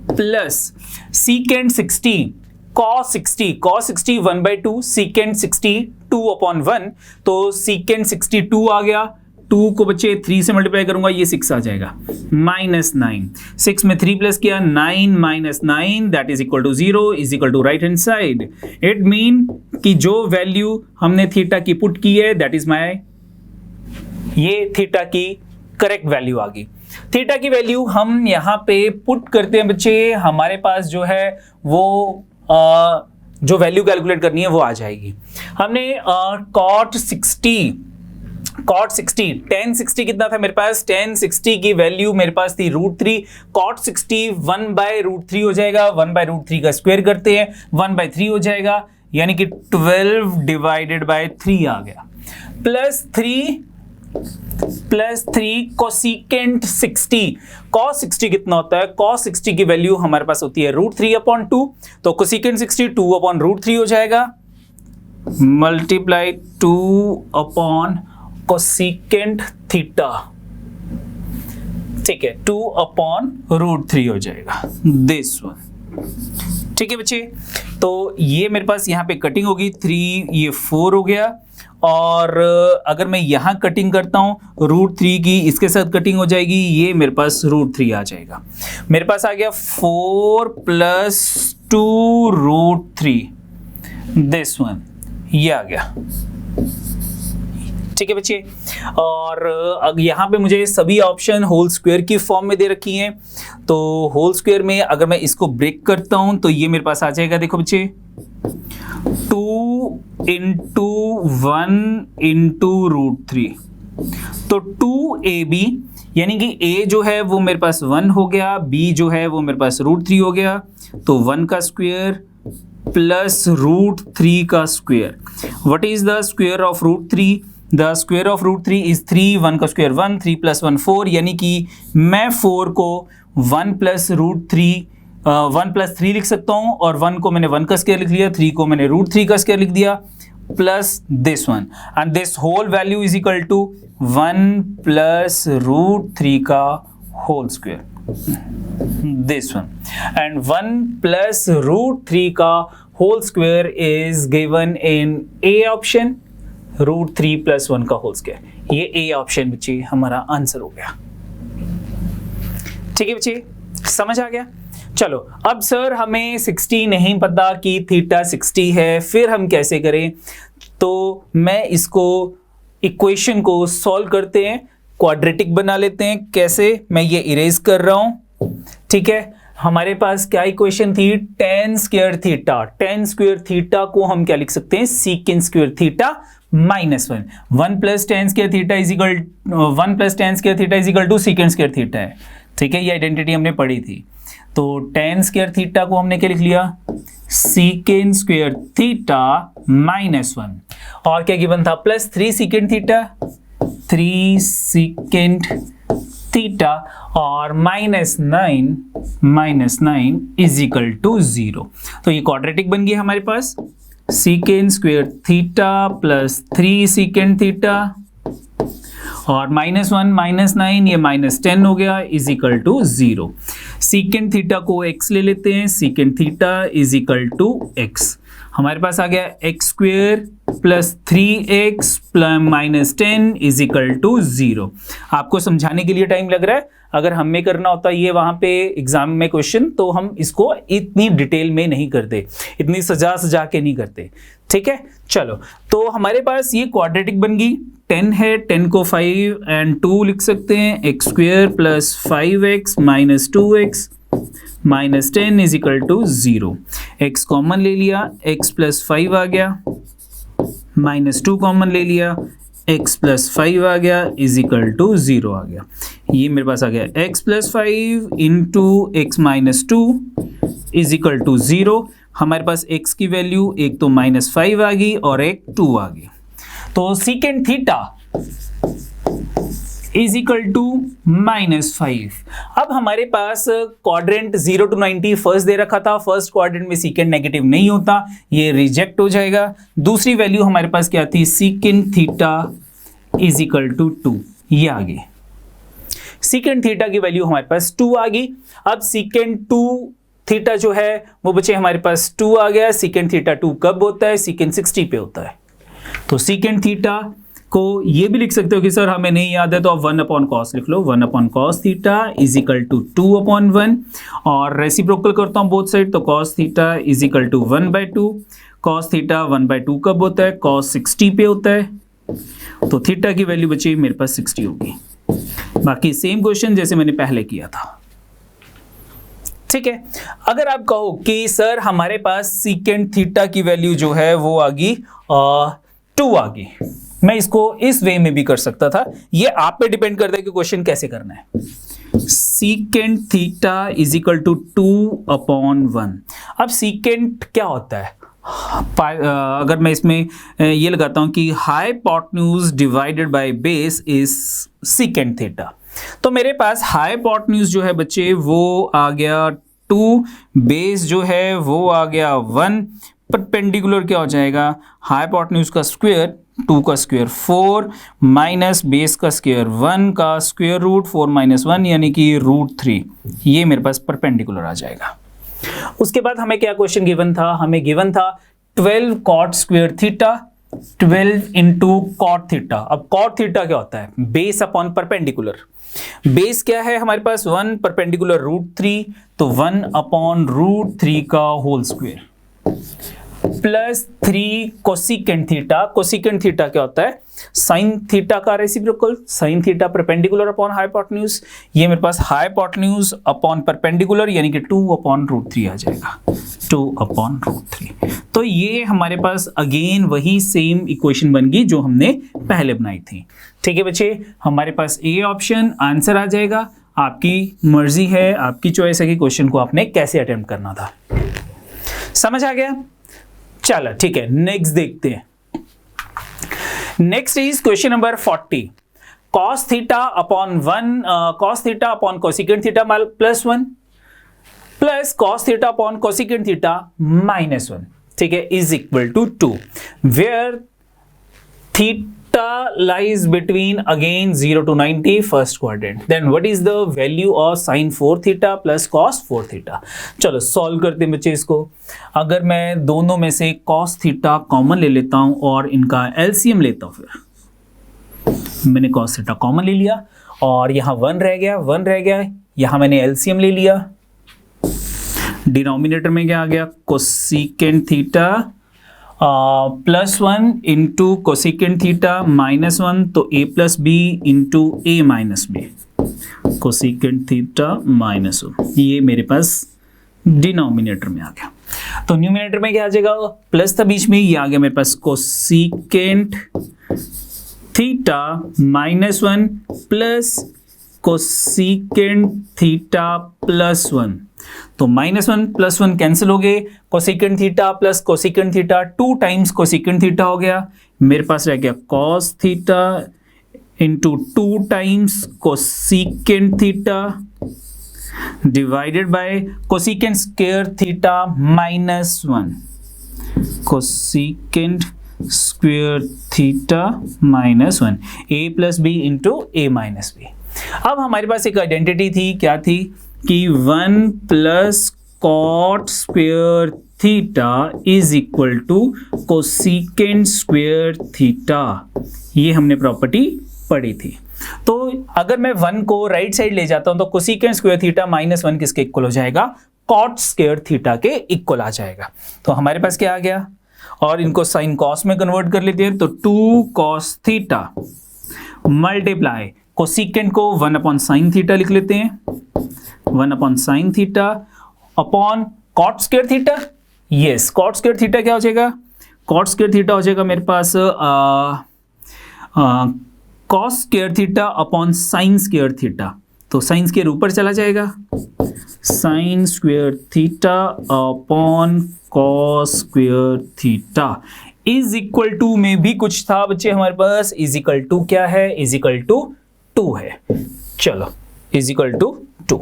प्लस सीकेंड 60 cos 60, cos 60 1/2, सीकेंड 60 2/1, तो सीकेंड 62 आ गया। 2 को बच्चे 3 से मल्टीप्लाई करूंगा, ये 6 आ जाएगा, माइनस 9। 6 में 3 प्लस किया, 9 minus 9 that is equal to 0 is equal to right hand side. It mean कि जो वैल्यू हमने थीटा की पुट की है दैट इज माय, ये थीटा की करेक्ट वैल्यू आ गई। थीटा की वैल्यू हम यहाँ पे पुट करते हैं बच्चे, हमारे पास जो है वो जो वैल्यू कैलकुलेट करनी है वो आ जाएगी। हमने cot 60 tan 60 कितना था मेरे पास, tan 60 की वैल्यू मेरे पास थी √3, cot 60 1/√3 हो जाएगा, 1/√3 का स्क्वायर करते हैं 1/3 हो जाएगा, यानी कि 12 डिवाइडेड बाय 3 आ गया, प्लस 3 कोसेकेंट 60। cos 60 कितना होता है, cos 60 की वैल्यू हमारे पास होती है √3/2, तो कोसेकेंट 60 2/√3 हो जाएगा, मल्टीप्लाई 2/ कोसेकेंट थीटा। ठीक है, 2/√3 हो जाएगा दिस वन। ठीक है बच्चे, तो ये मेरे पास यहाँ पे कटिंग होगी, 3 ये 4 हो गया, और अगर मैं यहाँ कटिंग करता हूँ √3 की, इसके साथ कटिंग हो जाएगी, ये मेरे पास √3 आ जाएगा। मेरे पास आ गया 4 + 2 √3 दिस वन, ये आ गया। ठीक है बच्चे, और यहाँ पे मुझे सभी ऑप्शन होल स्क्वायर की फॉर्म में दे रखी हैं, तो होल स्क्वायर में अगर मैं इसको ब्रेक करता हूं तो ये मेरे पास आ जाएगा, देखो बच्चे 2 × 1 × √3, तो 2ab, यानी कि a जो है वो मेरे पास 1 हो गया, b जो है वो मेरे पास √3 हो गया, तो 1 का स्क्वायर प्लस √3 का square. What is the square of √3? The square of √3 is 3, 1 का स्क्वायर 1, 3 + 1 4, यानी कि मैं 4 को 1 + 3 लिख सकता हूं, और 1 को मैंने 1 का स्क्वायर लिख लिया, 3 को मैंने √3 का स्क्वायर लिख दिया, plus this one, and this whole value is equal to 1 + √3 का whole square, this one, and 1 + √3 का whole square is given in A option, √3 + 1 का होल स्क्वायर। ये ए ऑप्शन बच्चे हमारा आंसर हो गया। ठीक है बच्चे, समझ आ गया। चलो, अब सर हमें 60 नहीं पता कि थीटा 60 है, फिर हम कैसे करें? तो मैं इसको इक्वेशन को सॉल्व करते हैं, क्वाड्रेटिक बना लेते हैं। कैसे? मैं ये इरेज कर रहा हूं। ठीक है, हमारे पास क्या इक्वेशन थी, tan square theta. tan square theta को हम क्या लिख सकते हैं, secant square theta -1। 1 + tan square theta is equal 1 + tan square theta is equal to secant square theta है। ठीक है, ये आइडेंटिटी हमने पढ़ी थी। तो tan स्क्वायर थीटा को हमने क्या लिख लिया, सीकेंट स्क्वायर थीटा -1। और क्या गिवन था, plus 3 secant theta, 3 secant theta और -9 इज इक्वल टू 0। तो ये क्वाड्रेटिक बन गया हमारे पास, secant square theta plus 3 secant theta और -1 -9 ये -10 हो गया is equal to 0। Secant theta को x ले लेते हैं, secant theta is equal to x, हमारे पास आ गया x square plus 3x plus -10 is equal to 0। आपको समझाने के लिए टाइम लग रहा है, अगर हमें करना होता ये वहां पे एग्जाम में क्वेश्चन तो हम इसको इतनी डिटेल में नहीं करते, इतनी सजा के नहीं करते, ठीक है। चलो तो हमारे पास ये क्वाड्रेटिक बन गई, 10 है, 10 को 5 एंड 2 लिख सकते हैं, x square plus 5x minus 2x minus 10 is equal to 0। x common ले लिया, x प्लस 5 आ गया, माइनस 2 कॉमन ले लिया, x प्लस 5 आ गया इज इक्वल टू 0 आ गया। ये मेरे पास आ गया x plus 5 into x minus 2 is equal to 0। हमारे पास x की वैल्यू एक तो -5 आ गई और एक 2 आ गई, तो secant theta is equal to -5। अब हमारे पास क्वाड्रेंट 0 to 90 फर्स्ट दे रखा था, फर्स्ट क्वाड्रेंट में सीकेंट नेगेटिव नहीं होता, ये रिजेक्ट हो जाएगा। दूसरी वैल्यू हमारे पास क्या थी, secant theta is equal to 2, ये आ गई। सीकेंट थीटा की वैल्यू हमारे पास 2 आ गई। अब सीकेंट 2 थीटा जो है वो बचे हमारे पास 2 आ गया। सीकेंट थीटा 2 कब होता है, सीकेंट 60 पे होता है। तो सीकेंट थीटा को ये भी लिख सकते हो कि सर हमें नहीं याद है, तो आप 1/cos लिख लो, 1/cos theta is equal to 2/1 और रेसिप्रोकल करता हूं बोथ साइड, तो cos theta is equal to 1/2। cos theta 1/2 कब होता है, cos 60 पे होता है, तो थीटा की वैल्यू बची मेरे पास 60 होगी। बाकी सेम क्वेश्चन जैसे मैंने पहले किया था, ठीक है। अगर आप कहो कि सर हमारे पास सीकेंट थीटा की वैल्यू जो है वो आ गई 2 आ गई, मैं इसको इस वे में भी कर सकता था, ये आप पे डिपेंड करता है कि क्वेश्चन कैसे करना है। Secant theta is equal to 2/1। अब सीकेंट क्या होता है, अगर मैं इसमें ये लगाता हूं कि hypotenuse divided by base is secant theta, तो मेरे पास हाइपोटेन्यूज जो है बच्चे वो आ गया 2, बेस जो है वो आ गया 1, परपेंडिकुलर क्या हो जाएगा, हाइपोटेन्यूज का स्क्वायर 2 का स्क्वायर 4 माइनस बेस का स्क्वायर 1 का स्क्वायर रूट 4 - 1 यानी कि √3, ये मेरे पास परपेंडिकुलर आ जाएगा। उसके बाद हमें क्या क्वेश्चन गिवन था, हमें गिवन था 12 cot square theta, 12 into cot theta. अब कॉट थीटा क्या होता है, बेस अपॉन परपेंडिकुलर। बेस क्या है हमारे पास 1, परपेंडिकुलर √3, तो 1/√3 का whole square plus 3 cosecant theta. Cosecant theta क्या होता है, साइन थीटा का reciprocal, sine theta perpendicular upon hypotenuse, ये मेरे पास हाइपोटेन्यूज अपॉन परपेंडिकुलर यानी कि 2/√3 आ जाएगा, 2/√3। तो ये हमारे पास अगेन वही सेम इक्वेशन बन गई जो हमने पहले बनाई थी, ठीक है बच्चे। हमारे पास ए ऑप्शन आंसर आ जाएगा, आपकी मर्जी है, आपकी चॉइस है कि क्वेश्चन को आपने कैसे अटेम्प्ट करना था। समझ आ गया, चलो ठीक है, नेक्स्ट देखते हैं। Next is question number 40। cos theta upon 1 cos theta upon cosecant theta plus 1 plus cos theta upon cosecant theta -1, ठीक है, is equal to 2, where theta lies between again 0 to 90 first quadrant. Then what is the value of sin 4 theta plus cos 4 theta? चलो solve करते हैं बच्चे इसको। अगर मैं दोनों में से cos थीटा कॉमन ले लेता हूं और इनका LCM लेता हूं, फिर मैंने cos थीटा कॉमन ले लिया और यहां 1 रह गया, यहां मैंने LCM ले लिया, डिनोमिनेटर में क्या आ गया, cosecant theta +1 into cosecant theta -1, तो a plus B into a minus b, cosecant theta -1, ये मेरे पास डिनोमिनेटर में आ गया। तो न्यूमिनेटर में क्या आ जाएगा, प्लस था बीच में, ये आ गया मेरे पास cosecant theta -1 plus cosecant theta +1, तो -1 + 1 कैंसिल हो गए, cosecant theta plus cosecant theta 2 times cosecant theta हो गया, मेरे पास रह गया cos theta into 2 times cosecant theta divided by cosecant square theta -1 cosecant square theta -1 a + b into a - b। अब हमारे पास एक आइडेंटिटी थी, क्या थी कि 1 + cot square theta is equal to cosecant square theta, ये हमने प्रॉपर्टी पढ़ी थी। तो अगर मैं 1 को राइट साइड ले जाता हूं तो कोसेकेंट स्क्वायर थीटा -1 किसके इक्वल हो जाएगा, cot स्क्वायर थीटा के इक्वल आ जाएगा। तो हमारे पास क्या आ गया, और इनको साइन कॉस में कन्वर्ट कर लेते हैं, तो 2 cos थीटा मल्टीप्लाई कोसेकेंट को 1/sin थीटा लिख लेते हैं, 1/sin theta upon cot square theta. Yes, cot square theta क्या हो जाएगा, cot स्क्वायर थीटा हो जाएगा मेरे पास cos square theta upon sin square theta. तो sin स्क्वायर ऊपर चला जाएगा, sin square theta upon cos square theta is equal to में भी कुछ था बच्चे हमारे पास, इज इक्वल टू क्या है, इज इक्वल टू 2 है। चलो इज इक्वल टू 2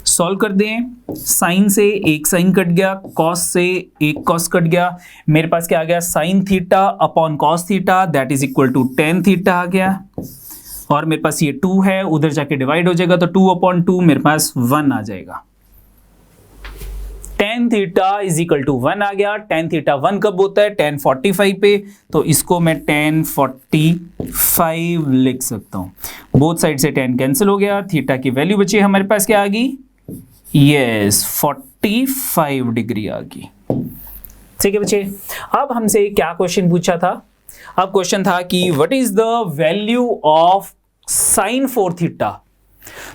सॉल्व कर दें, साइन से एक साइन कट गया, कॉस से एक कॉस कट गया, मेरे पास क्या आ गया, sine theta upon cos theta that is equal to tan theta आ गया, और मेरे पास ये 2 है, उधर जाके डिवाइड हो जाएगा तो 2/2 मेरे पास 1 आ जाएगा। tan theta is equal to 1 आ गया। tan थीटा 1 कब होता है, tan 45 पे, तो इसको मैं tan 45 लिख सकता हूं। बोथ साइड से tan कैंसिल हो गया, थीटा की वैल्यू बची हमारे पास क्या आ गई, यस 45 डिग्री आ गई। ठीक है बच्चे, अब हमसे क्या क्वेश्चन पूछा था, अब क्वेश्चन था कि what is the value of sin 4 theta.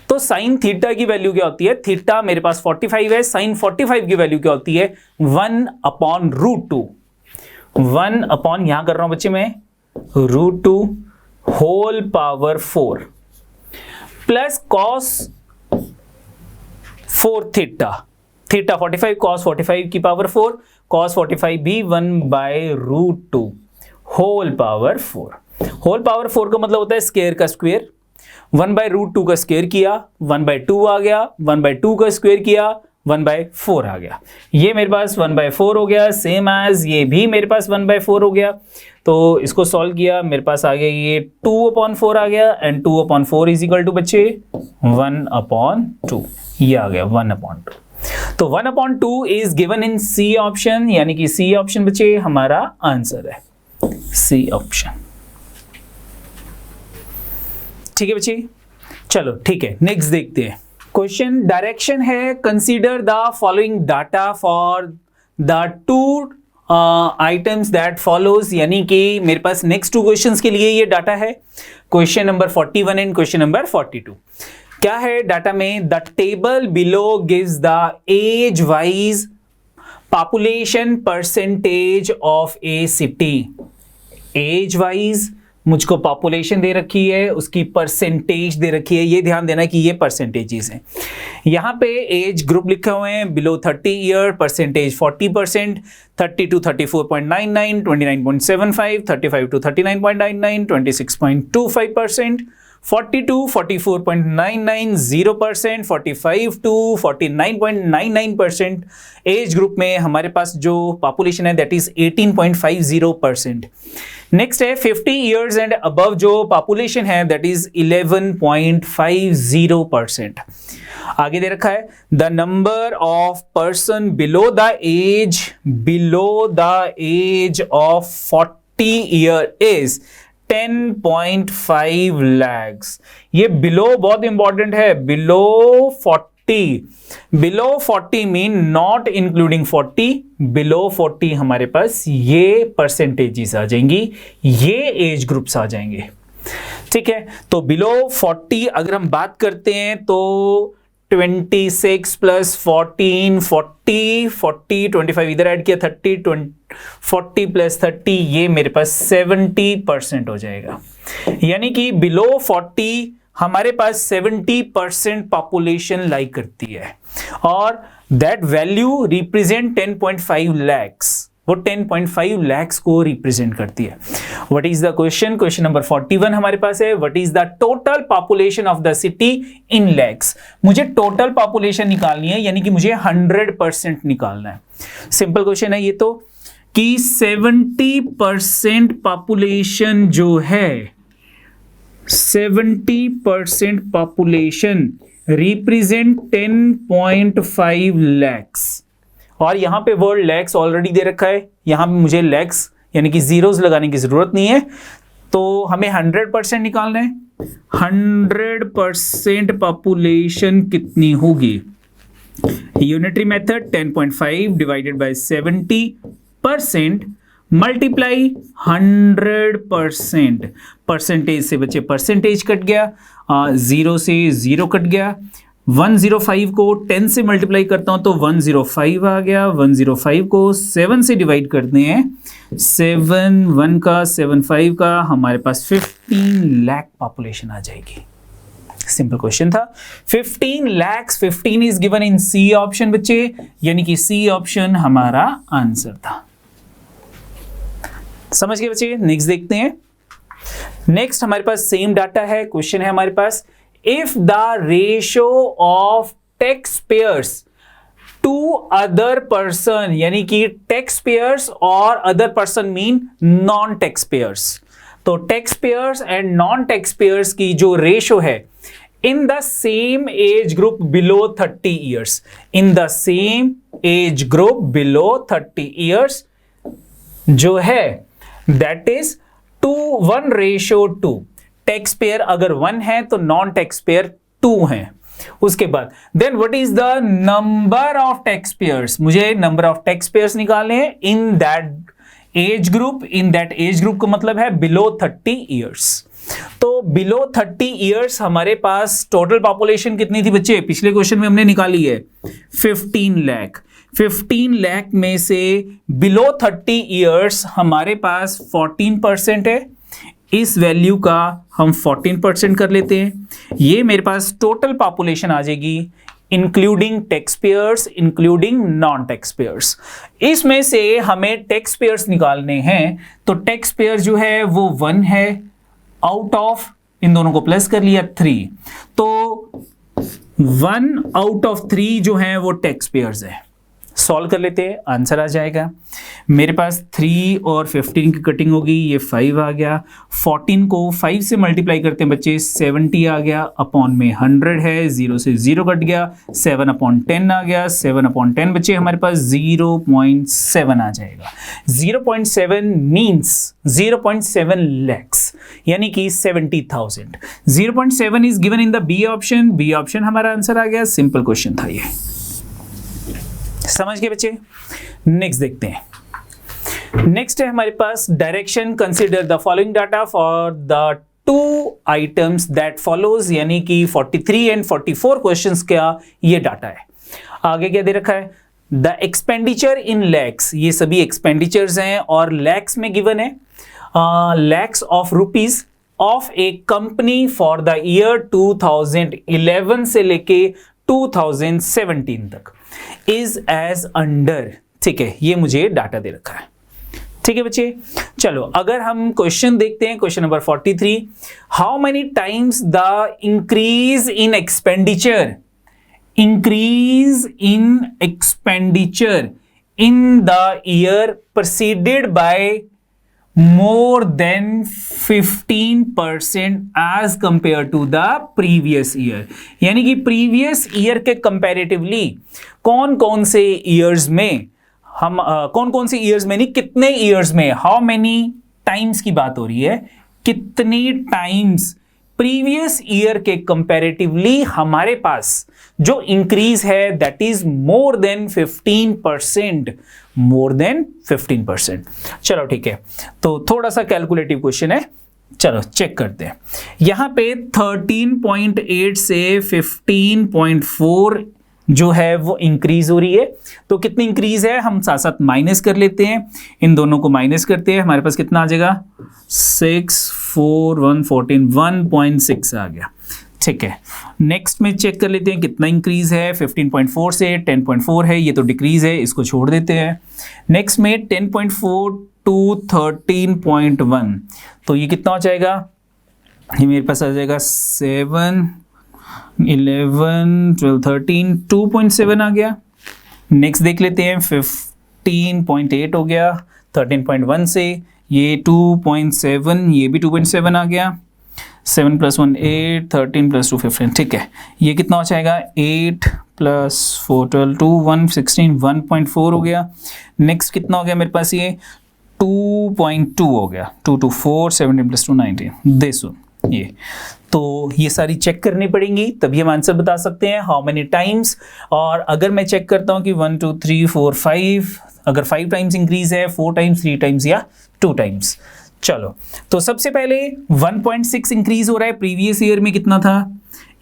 तो sin थीटा की वैल्यू क्या होती है, थीटा मेरे पास 45 है, sin 45 की वैल्यू क्या होती है 1/√2, 1 यहां कर रहा हूं बच्चे मैं √2 whole power 4 plus cos 4 theta, theta 45 cos 45 की पावर 4, cos 45 भी 1/√2 होल पावर 4। होल पावर 4 का मतलब होता है स्क्वायर का स्क्वायर, 1/√2 का स्क्वायर किया 1/2 आ गया, 1/2 का स्क्वायर किया 1/4 आ गया, ये मेरे पास 1/4 हो गया, सेम एज ये भी मेरे पास 1/4 हो गया। तो इसको सॉल्व किया, मेरे पास आ गया ये 2/4 आ गया, एंड 2/4 इज इक्वल टू बच्चे 1/2, ये आ गया 1/2। तो 1/2 is given in C option, यानी कि सी ऑप्शन बच्चे हमारा आंसर है, सी ऑप्शन। ठीक है बच्चे, चलो ठीक है, नेक्स्ट देखते हैं क्वेश्चन। डायरेक्शन है, consider the following data for the 2 items that follows, यानी कि मेरे पास नेक्स्ट 2 क्वेश्चंस के लिए ये डाटा है, question number 41 and question number 42। क्या है डाटा में, the table below gives the age wise population percentage of A city. Age wise मुझको पॉपुलेशन दे रखी है, उसकी परसेंटेज दे रखी है, ये ध्यान देना कि ये परसेंटेजेस हैं। यहाँ पे एज ग्रुप लिखे हुए हैं, below 30 year percentage 40%, 30 to 34.99, 29.75, 35 to 39.99, 26.25%, 40 to 44.99 0%, 45 to 49.99%। Age group में हमारे पास जो पॉपुलेशन है दैट इज 18.50%। नेक्स्ट है 50 ईयर्स एंड अबव, जो पॉपुलेशन है दैट इज 11.50%। आगे दे रखा है the number of person below the age of 40 year is 10.5 lakhs। ये बिलो बहुत इंपॉर्टेंट है, below 40 mean not including 40, below 40 हमारे पास ये परसेंटेजेस आ जाएंगी, ये एज ग्रुप्स आ जाएंगे। ठीक है, तो बिलो 40 अगर हम बात करते हैं तो 26 प्लस 14 40 25 इधर ऐड किया 30 40 प्लस 30 ये मेरे पास 70% हो जाएगा। यानी कि बिलो 40 हमारे पास 70% पॉपुलेशन लाई करती है और दैट वैल्यू रिप्रेजेंट 10.5 लैक्स, वो 10.5 लैक्स को रिप्रेजेंट करती है। What is the question? Question number 41 हमारे पास है, what is the total population of the city in lakhs. मुझे टोटल पॉपुलेशन निकालनी है, यानी कि मुझे 100% निकालना है। सिंपल क्वेश्चन है ये तो, कि 70% पॉपुलेशन जो है, 70% पॉपुलेशन रिप्रेजेंट 10.5 लैक्स, और यहां पे वर्ड लैक्स ऑलरेडी दे रखा है, यहां पे मुझे लैक्स यानी कि जीरोस लगाने की जरूरत नहीं है, तो हमें 100% निकालना है। 100% पॉपुलेशन कितनी होगी? Unitary method 10.5 divided by 70% multiply 100%। Percentage से बच्चे परसेंटेज कट गया, 0 से 0 कट गया, 105 को 10 से मल्टीप्लाई करता हूं तो 105 आ गया, 105 को 7 से डिवाइड करते हैं, 7 1 का 7 5 का, हमारे पास 15 लाख पॉपुलेशन आ जाएगी। सिंपल क्वेश्चन था। 15 lakhs, 15 is given in C option बच्चे, यानी कि सी ऑप्शन हमारा आंसर था। समझ गए बच्चे? नेक्स्ट देखते हैं। नेक्स्ट हमारे पास सेम डाटा है, क्वेश्चन है हमारे पास, if the ratio of tax payers to other person, यानी कि टैक्स पेयर्स और other person mean non tax payers, तो tax payers and non tax payers की जो रेशियो है in the same age group below 30 years, in the same age group below 30 years जो है that is 1:2। Tax payer अगर 1 है तो non tax payer 2 है। उसके बाद then what is the number of tax payers, मुझे नंबर ऑफ टैक्स पेयर्स निकालने हैं in that age group. In that age group का मतलब है बिलो 30 ईयर्स। तो बिलो 30 ईयर्स हमारे पास टोटल पॉपुलेशन कितनी थी बच्चे? पिछले क्वेश्चन में हमने निकाली है 15 लाख। 15 लाख में से बिलो 30 ईयर्स हमारे पास 14% है, इस वैल्यू का हम 14% कर लेते हैं, ये मेरे पास टोटल पॉपुलेशन आ जाएगी including tax payers, including non tax pairs. इसमें से हमें टैक्स पेयर्स निकालने हैं, तो टैक्स पेयर जो है वो 1 है, आउट ऑफ इन दोनों को प्लस कर लिया 3, तो 1 आउट ऑफ 3 जो है वो टैक्स पेयर्स है। सॉल्व कर लेते हैं, आंसर आ जाएगा मेरे पास 3 और 15 की कटिंग होगी, ये 5 आ गया। 14 को 5 से मल्टीप्लाई करते हैं बच्चे, 70 आ गया, अपॉन में 100 है, 0 से 0 कट गया, 7/10 आ गया, 7/10 बच्चे हमारे पास 0.7 आ जाएगा। 0.7 मीन्स 0.7 लैक्स, यानी कि 70,000। 0.7 is given in the B option, B option हमारा आंसर आ गया। सिंपल क्वेश्चन था ये, समझ गए बच्चे? नेक्स्ट देखते हैं। नेक्स्ट है हमारे पास direction, consider the following data for the 2 items that follows, यानी कि 43 एंड 44 क्वेश्चंस का ये डाटा है। आगे क्या दे रखा है? द एक्सपेंडिचर इन लैक्स, ये सभी एक्सपेंडिचर्स हैं और लैक्स में गिवन है, lakhs of rupees of A company for the year 2011 से लेके 2017 तक इज एज अंडर। ठीक है, ये मुझे डाटा दे रखा है। ठीक है बच्चे, चलो अगर हम क्वेश्चन देखते हैं, question number 43, how many times the increase in expenditure, increase in expenditure in the year proceeded by more than 15% as compared to the previous year, यानी कि प्रीवियस ईयर के कंपैरेटिवली कौन कौन से ईयर्स में हम कौन कौन से ईयर्स में नहीं, कितने ईयर्स में, हाउ मेनी टाइम्स की बात हो रही है, कितनी टाइम्स प्रीवियस ईयर के कंपैरेटिवली हमारे पास जो इंक्रीज है that is more than 15%, more than 15%। चलो ठीक है, तो थोड़ा सा कैलकुलेटिव क्वेश्चन है, चलो चेक करते हैं। यहां पे 13.8 से 15.4 जो है वो इंक्रीज हो रही है, तो कितनी इंक्रीज है हम साथ साथ माइनस कर लेते हैं, इन दोनों को माइनस करते हैं, हमारे पास कितना आ जाएगा 6 4 1 14 1.6 आ गया। ठीक है, नेक्स्ट में चेक कर लेते हैं कितना इंक्रीज है। 15.4 से 10.4 है, ये तो डिक्रीज है, इसको छोड़ देते हैं। नेक्स्ट में 10.4 टू 13.1, तो ये कितना हो जाएगा, ये मेरे पास आ जाएगा 7, 11, 12, 13, 2.7 आ गया। नेक्स्ट देख लेते हैं 15.8 हो गया 13.1 से, ये 2.7, ये भी 2.7 आ गया। 7 + 1 8, 13 + 2 15, ठीक है, ये कितना हो जाएगा 8 + 4 12, 2 1 16, 1.4 हो गया। नेक्स्ट कितना हो गया मेरे पास, ये 2.2 हो गया, 2 2 4 17 + 2 19, देखो ये, तो ये सारी चेक करनी पड़ेंगी तभी हम आंसर बता सकते हैं हाउ मेनी टाइम्स। और अगर मैं चेक करता हूँ कि 1 2 3 4 5, अगर 5 टाइम्स इंक्रीज है, 4 टाइम्स, 3 टाइम्स या 2 टाइम्स। चलो, तो सबसे पहले 1.6 इंक्रीज हो रहा है, प्रीवियस ईयर में कितना था,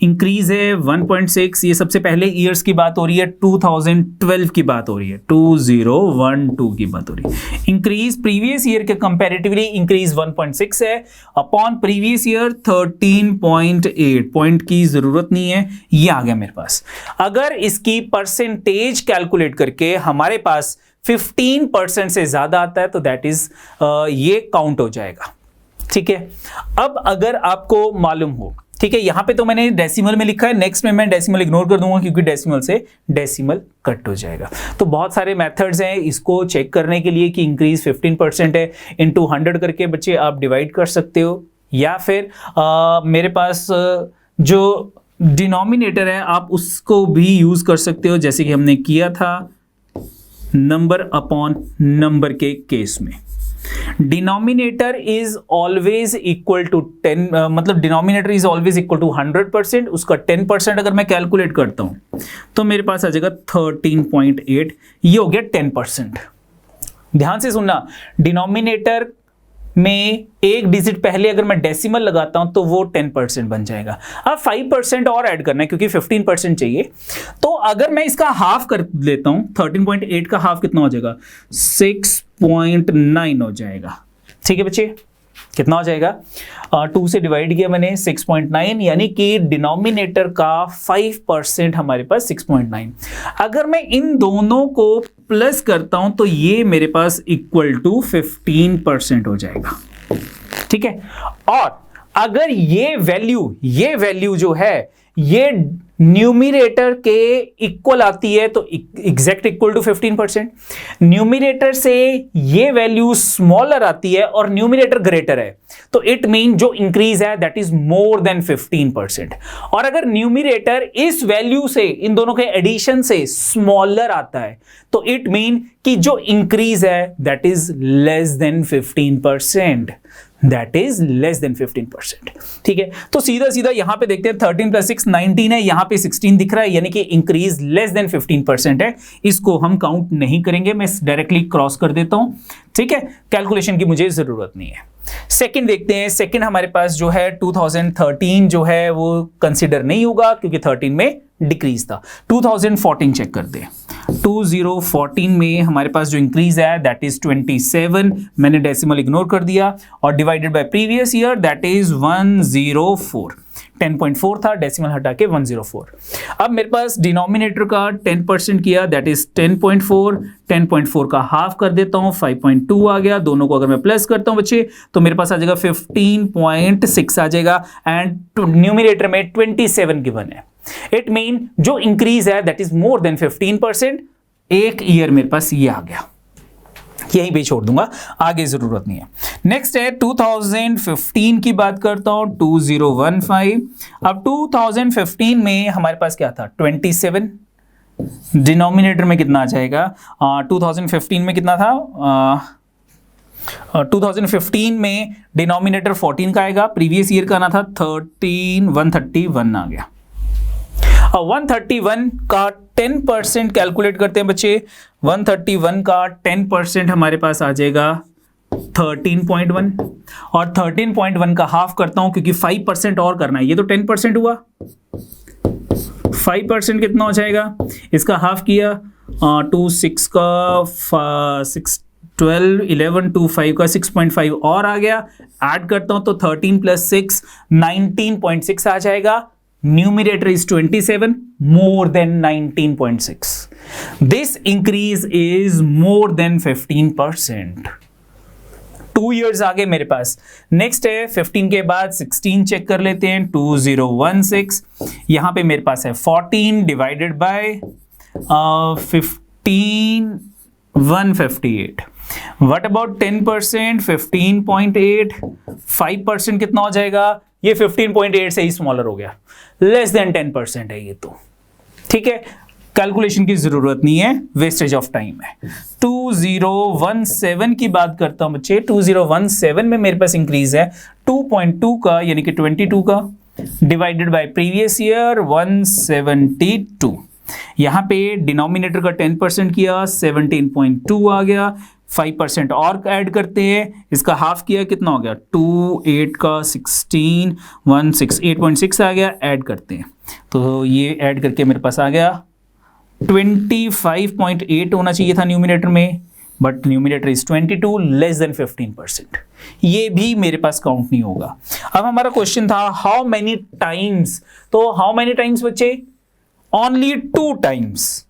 इंक्रीज है 1.6, ये सबसे पहले ईयर्स की बात हो रही है, 2012 की बात हो रही है, 2012 की बात हो रही है। इंक्रीज प्रीवियस ईयर के कंपैरेटिवली इंक्रीज 1.6 है अपॉन प्रीवियस ईयर 13.8, पॉइंट की जरूरत नहीं है, ये आ गया मेरे पास। अगर इसकी परसेंटेज कैलकुलेट करके हमारे पास 15% से ज्यादा आता है तो दैट इज ये काउंट हो जाएगा, ठीक है। अब अगर आपको मालूम हो, ठीक है, यहां पे तो मैंने डेसिमल में लिखा है, नेक्स्ट में मैं डेसिमल इग्नोर कर दूंगा क्योंकि डेसिमल से डेसिमल कट हो जाएगा। तो बहुत सारे मेथड्स हैं इसको चेक करने के लिए कि इंक्रीज 15% है, इनटू 100 करके बच्चे आप डिवाइड कर सकते हो, या फिर मेरे पास जो डिनोमिनेटर है आप उसको भी यूज कर सकते हो, जैसे कि हमने किया था नंबर अपॉन नंबर के केस में। Denominator is always equal to 10, मतलब denominator is always equal to 100%, उसका 10% अगर मैं कैलकुलेट करता हूं तो मेरे पास आ जाएगा 13.8, ये हो गया 10%। ध्यान से सुनना, डिनोमिनेटर में एक डिजिट पहले अगर मैं डेसिमल लगाता हूं तो वो 10% बन जाएगा। अब 5% और ऐड करना है क्योंकि 15% चाहिए, तो अगर मैं इसका हाफ कर लेता हूं, 13.8 का हाफ कितना हो जाएगा, 6.9 हो जाएगा, ठीक है बच्चे, कितना हो जाएगा, 2 से डिवाइड किया मैंने 6.9, यानी कि डिनोमिनेटर का 5% हमारे पास 6.9। अगर मैं इन दोनों को प्लस करता हूं तो ये मेरे पास इक्वल टू 15% हो जाएगा, ठीक है। और अगर ये वैल्यू जो है ये न्यूमिरेटर के इक्वल आती है तो एग्जैक्ट इक्वल टू 15%, न्यूमिरेटर से ये वैल्यू स्मॉलर आती है और न्यूमिरेटर ग्रेटर है तो इट मीन जो इंक्रीज है दैट इज मोर देन 15%। और अगर न्यूमिरेटर इस वैल्यू से, इन दोनों के एडिशन से स्मॉलर आता है तो इट मीन कि जो इंक्रीज है that is less then 15%, that is less then 15%, ठीक है। तो सीधा सीधा यहां पे देखते हैं 13 + 6 19 है, यहां पे 16 दिख रहा है, यानी कि इंक्रीज लेस देन 15% है, इसको हम काउंट नहीं करेंगे, मैं डायरेक्टली क्रॉस कर देता हूं, ठीक है, कैलकुलेशन की मुझे जरूरत नहीं है। सेकंड देखते हैं, सेकंड हमारे पास जो है 2013 जो है वो कंसीडर नहीं होगा क्योंकि 13 में डिक्रीज था। 2014 चेक कर दे, 2014 में हमारे पास जो इंक्रीज है दैट इज 27, मैंने डेसिमल इग्नोर कर दिया, और divided by previous year that is 104, 10.4 था, डेसिमल हटा के 104। अब मेरे पास डिनोमिनेटर का 10% किया दैट इज 10.4, 10.4 का हाफ कर देता हूं 5.2 आ गया, दोनों को अगर मैं प्लस करता हूं बच्चे तो मेरे पास आ जाएगा 15.6 आ जाएगा, एंड न्यूमिनेटर में 27 गिवन है, इट मीन जो इंक्रीज है दैट इज मोर देन 15%। एक ईयर मेरे पास ये आ गया, यहीं पे छोड़ दूंगा, आगे जरूरत नहीं है। नेक्स्ट है 2015 की बात करता हूं, 2015। अब 2015 में हमारे पास क्या था, 27, डिनोमिनेटर में कितना आ जाएगा, 2015 में कितना था, 2015 में डिनोमिनेटर 14 का आएगा, प्रीवियस ईयर का आना था 131 आ गया। 131 का 10% कैलकुलेट करते हैं बच्चे, 131 का 10% हमारे पास आ जाएगा 13.1, और 13.1 का हाफ करता हूं क्योंकि 5% और करना है, ये तो 10% हुआ, 5% कितना हो जाएगा, इसका हाफ किया 2 6 का 6 12 11 2 5 का 6.5 और आ गया, ऐड करता हूं तो 13 + 6 19.6 आ जाएगा, numerator is 27 more than 19.6. This increase is more than 15%. 2 years आगे मेरे पास नेक्स्ट है 15 के बाद 16 चेक कर लेते हैं 2016 यहां पे मेरे पास है 14 डिवाइडेड बाय 15 158. What about 10%? 15.8. 5% कितना हो जाएगा? ये 15.8 से ही स्मॉलर हो गया, लेस देन 10% है ये तो, ठीक है, कैलकुलेशन की जरूरत नहीं है, वेस्टेज ऑफ टाइम है। 2017 की बात करता हूं बच्चे, 2017 में मेरे पास इंक्रीज है 2.2 का यानी कि 22 का डिवाइडेड बाय प्रीवियस ईयर 172। यहां पे डिनोमिनेटर का 10% किया 17.2 आ गया, 5% और ऐड करते हैं, इसका हाफ किया कितना हो गया 2 8 का 16 16 8.6 आ गया, ऐड करते हैं तो ये ऐड करके मेरे पास आ गया 25.8 होना चाहिए था न्यूमिनेटर में, but numerator is 22 less than 15%, ये भी मेरे पास काउंट नहीं होगा। अब हमारा क्वेश्चन था हाउ मेनी टाइम्स, तो हाउ मेनी टाइम्स बच्चे? Only 2 times,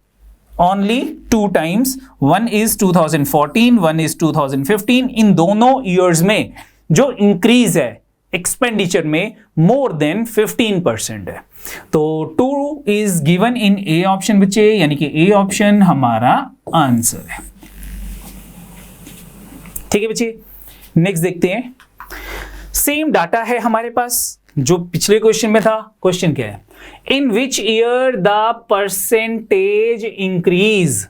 only 2 times, one is 2014 one is 2015। इन दोनों ईयर्स में जो इंक्रीज है एक्सपेंडिचर में मोर देन 15% है, तो 2 is given in A option बच्चे, यानी कि ए ऑप्शन हमारा आंसर है। ठीक है बच्चे, नेक्स्ट देखते हैं। सेम डाटा है हमारे पास जो पिछले क्वेश्चन में था। क्वेश्चन क्या है? In which year the percentage increase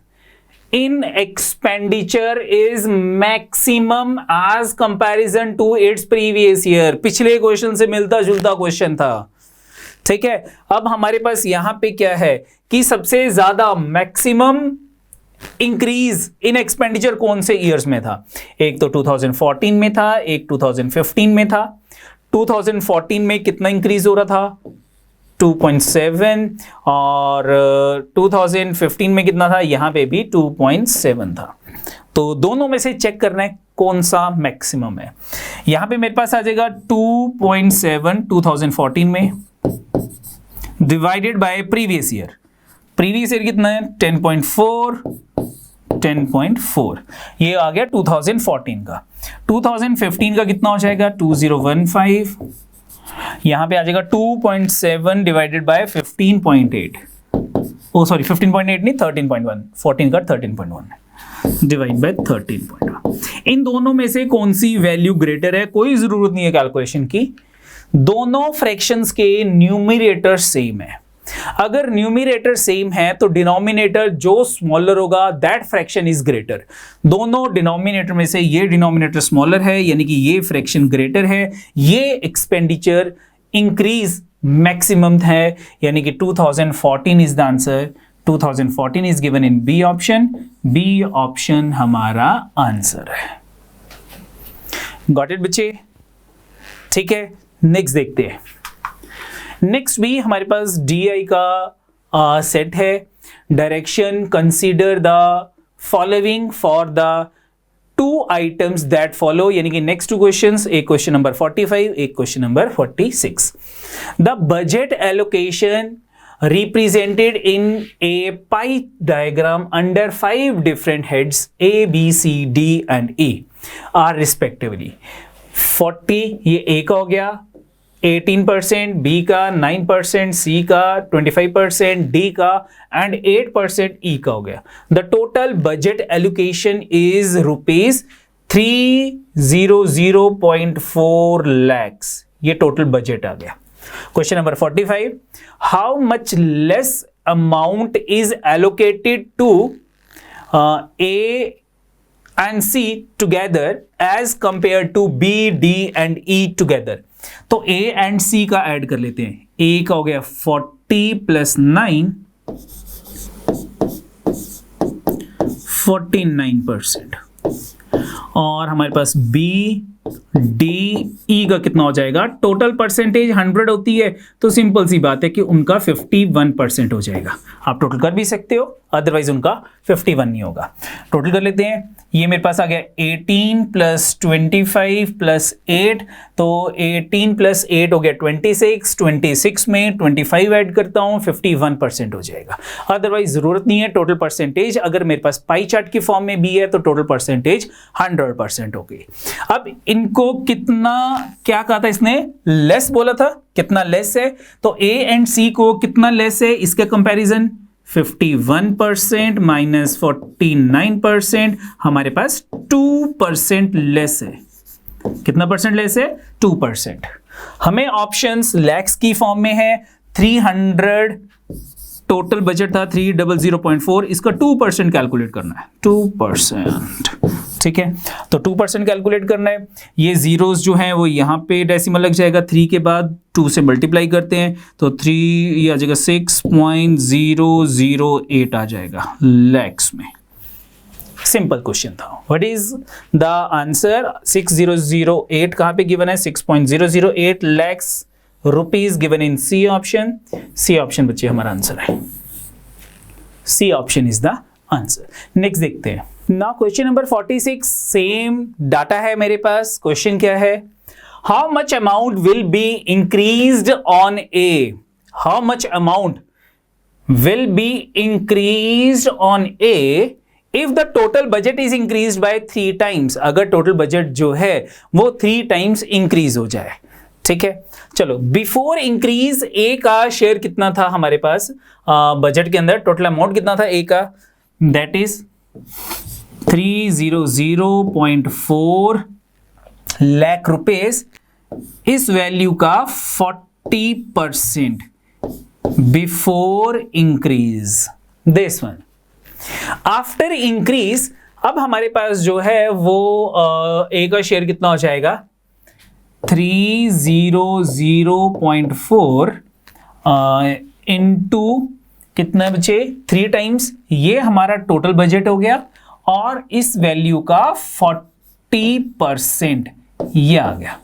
in expenditure is maximum as comparison to its previous year। पिछले क्वेश्चन से मिलता जुलता क्वेश्चन था, ठीक है। अब हमारे पास यहां पे क्या है कि सबसे ज्यादा मैक्सिमम इंक्रीज इन एक्सपेंडिचर कौन से ईयर्स में था? एक तो 2014 में था, एक 2015 में था। 2014 में कितना इंक्रीज हो रहा था? 2.7, और 2015 में कितना था? यहां पे भी 2.7 था। तो दोनों में से चेक करना है कौन सा मैक्सिमम है। यहां पे मेरे पास आ जाएगा 2.7 2014 में divided by previous year. Previous year कितना है? 10.4 ये आ गया 2014 का। 2015 का कितना हो जाएगा? 2015। यहां पे आ जाएगा 2.7 डिवाइडेड बाय 15.8, ओ सॉरी 15.8 नहीं 13.1, 14 का 13.1 डिवाइड बाय 13.1। इन दोनों में से कौन सी वैल्यू ग्रेटर है? कोई जरूरत नहीं है कैलकुलेशन की, दोनों फ्रैक्शंस के न्यूमरेटर सेम है। अगर न्यूमरेटर सेम है तो डिनोमिनेटर जो स्मॉलर होगा दैट फ्रैक्शन इज ग्रेटर। दोनों डिनोमिनेटर में से ये डिनोमिनेटर स्मॉलर है यानी कि ये फ्रैक्शन ग्रेटर है, ये एक्सपेंडिचर इंक्रीज मैक्सिमम है यानी कि 2014 is the answer. 2014 is given in B option, B option हमारा आंसर है। गॉट इट बच्चे? ठीक है, नेक्स्ट देखते हैं। नेक्स्ट भी हमारे पास DI का सेट है। Direction, consider the following for the 2 items that follow, यानी कि नेक्स्ट 2 क्वेश्चंस, एक क्वेश्चन नंबर 45, एक question number 46। The budget allocation represented in a pie diagram under 5 different heads A, B, C, D and E are respectively 40, ये A का हो गया, 18%, B का 9%, C का 25%, D का एंड 8% E का हो गया। The total budget allocation is ₹300.4 lakhs, ये टोटल बजट आ गया। Question number 45, how much less amount is allocated to A and C together as compared to B, D and E together। तो A and C का add कर लेते हैं। A का हो गया 40 प्लस 9 49%, और हमारे पास B, D, E का कितना हो जाएगा? टोटल परसेंटेज 100 होती है तो सिंपल सी बात है कि उनका 51% हो जाएगा। आप टोटल कर भी सकते हो, अदरवाइज उनका 51 नहीं होगा। टोटल कर लेते हैं, ये मेरे पास आ गया 18 प्लस 25 प्लस 8, तो 18 प्लस 8 हो गया 26, 26 में 25 ऐड करता हूं 51% हो जाएगा। अदरवाइज जरूरत नहीं है टोटल परसेंटेज, अगर मेरे पास पाई चार्ट की फॉर्म में भी है तो टोटल परसेंटेज 100% हो गई। अब इनको कितना, क्या कहा था इसने, लेस बोला था, कितना लेस है, तो ए एंड सी को कितना लेस है इसके कंपैरिजन 51% माइनस 49%, हमारे पास 2% लेस है। कितना परसेंट लेस है? 2%। हमें ऑप्शंस लैक्स की फॉर्म में है, 300 टोटल बजट था 300.4, इसका 2% कैलकुलेट करना है, 2%, ठीक है। तो 2% कैलकुलेट करना है, ये जीरोस जो हैं वो यहाँ पे डेसिमल लग जाएगा, 3 के बाद 2 से मल्टीप्लाई करते हैं तो 3 ये आ जाएगा 6.008 आ जाएगा लैक्स में। सिंपल क्वेश्चन था। What is the answer? 6008 कहाँ पे गिवन है? 6.008 lakhs rupees given in C option. C option बच्चे हमारा आंसर है, C option is the answer. Next देखते हैं। Now question number 46, same data है मेरे पास। क्वेश्चन क्या है? How much amount will be increased on A? How much amount will be increased on A if the total budget is increased by 3 times? अगर total budget जो है वो 3 times increase हो जाए, ठीक है। चलो, बिफोर इंक्रीज ए का शेयर कितना था हमारे पास बजट के अंदर? टोटल अमाउंट कितना था ए का? That is 300.4 lakh rupees. इस वैल्यू का 40% before increase, this one. After increase अब हमारे पास जो है वो ए का शेयर कितना हो जाएगा? 300.4 इंटू कितना बचे? 3 टाइम्स, ये हमारा टोटल बजट हो गया और इस वैल्यू का 40% ये आ गया,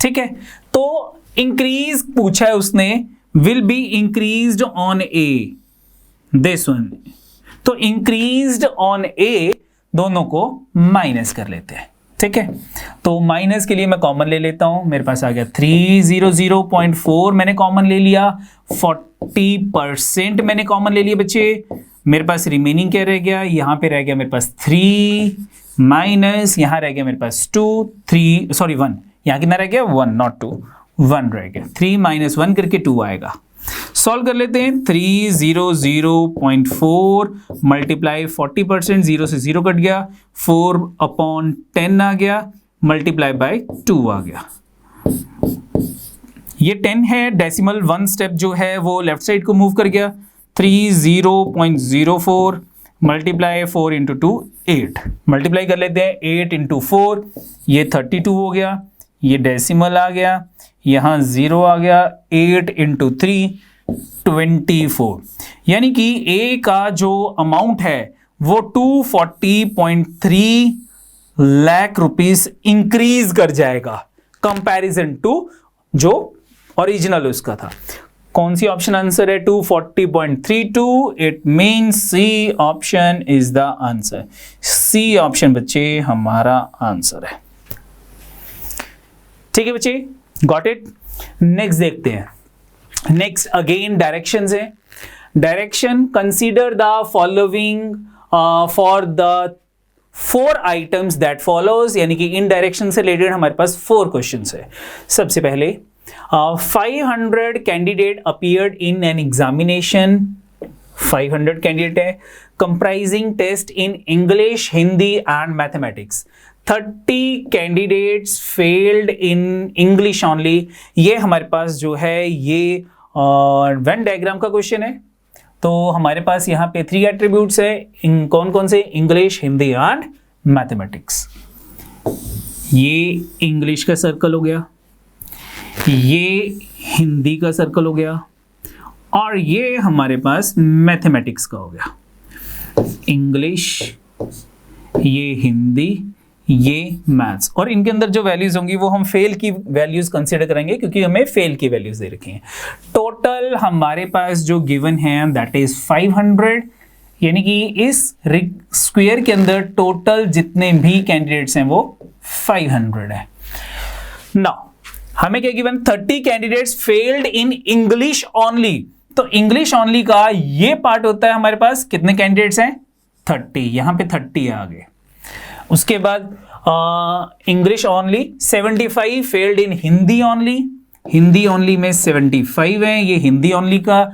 ठीक है। तो इंक्रीज पूछा है उसने, will be increased on A, this one. तो इंक्रीज्ड ऑन ए दोनों को माइनस कर लेते हैं, ठीक है। तो माइनस के लिए मैं कॉमन ले लेता हूं, मेरे पास आ गया 300.4 मैंने कॉमन ले लिया, 40% मैंने कॉमन ले लिया बच्चे। मेरे पास रिमेनिंग क्या रह गया? यहां पे रह गया मेरे पास 3 माइनस, यहां रह गया मेरे पास 1, यहां कितना रह गया? 1 नॉट 2, 1 रह गया। 3 माइनस 1 करके 2 आएगा। सॉल्व कर लेते हैं। 300.4 मल्टीप्लाई 40%, 0 से 0 कट गया, 4/10 आ गया, मल्टीप्लाई बाय 2 आ गया। ये 10 है, डेसिमल 1 स्टेप जो है वो लेफ्ट साइड को मूव कर गया। 30.04 मल्टीप्लाई 4 इंटू 2 8, मल्टीप्लाई कर लेते हैं 8 इंटू 4, ये 32 हो गया, ये डेसिमल आ गया, यहां 0 आ गया, 8 इंटू 3 24, यानी कि ए का जो अमाउंट है वो 240.3 लाख रुपीस इंक्रीज कर जाएगा कंपैरिजन टू जो ओरिजिनल उसका था। कौन सी ऑप्शन आंसर है? 240.32। It means C option is the answer. C option बच्चे हमारा आंसर है, ठीक है बच्चे, गॉट इट। नेक्स्ट देखते हैं। नेक्स्ट अगेन डायरेक्शंस है। Direction, consider the following for the 4 items that follows, यानी कि इन डायरेक्शन से रिलेटेड हमारे पास 4 क्वेश्चंस है। सबसे पहले 500 candidate appeared in an examination, 500 candidate है, comprising test in English, Hindi and mathematics. 30 candidates failed in English only. ये हमारे पास जो है ये वेन डायग्राम का क्वेश्चन है। तो हमारे पास यहाँ पे 3 एट्रीब्यूट्स है, कौन कौन से? English, Hindi and mathematics. ये इंग्लिश का सर्कल हो गया, ये हिंदी का सर्कल हो गया और ये हमारे पास मैथमेटिक्स का हो गया। इंग्लिश, ये हिंदी, ये मैथ्स, और इनके अंदर जो वैल्यूज होंगी वो हम फेल की वैल्यूज कंसीडर करेंगे क्योंकि हमें फेल की वैल्यूज दे रखी हैं। टोटल हमारे पास जो गिवन है दैट इज 500 यानी कि इस स्क्वायर के अंदर टोटल जितने भी कैंडिडेट्स हैं वो 500 है। नाउ हमें क्या given, 30 candidates failed in English only. तो इंग्लिश ओनली का ये पार्ट होता है हमारे पास, कितने कैंडिडेट्स हैं 30, यहां पे 30 आ गए। उसके बाद English only 75 failed in Hindi only, Hindi only में 75 है, ये हिंदी ओनली का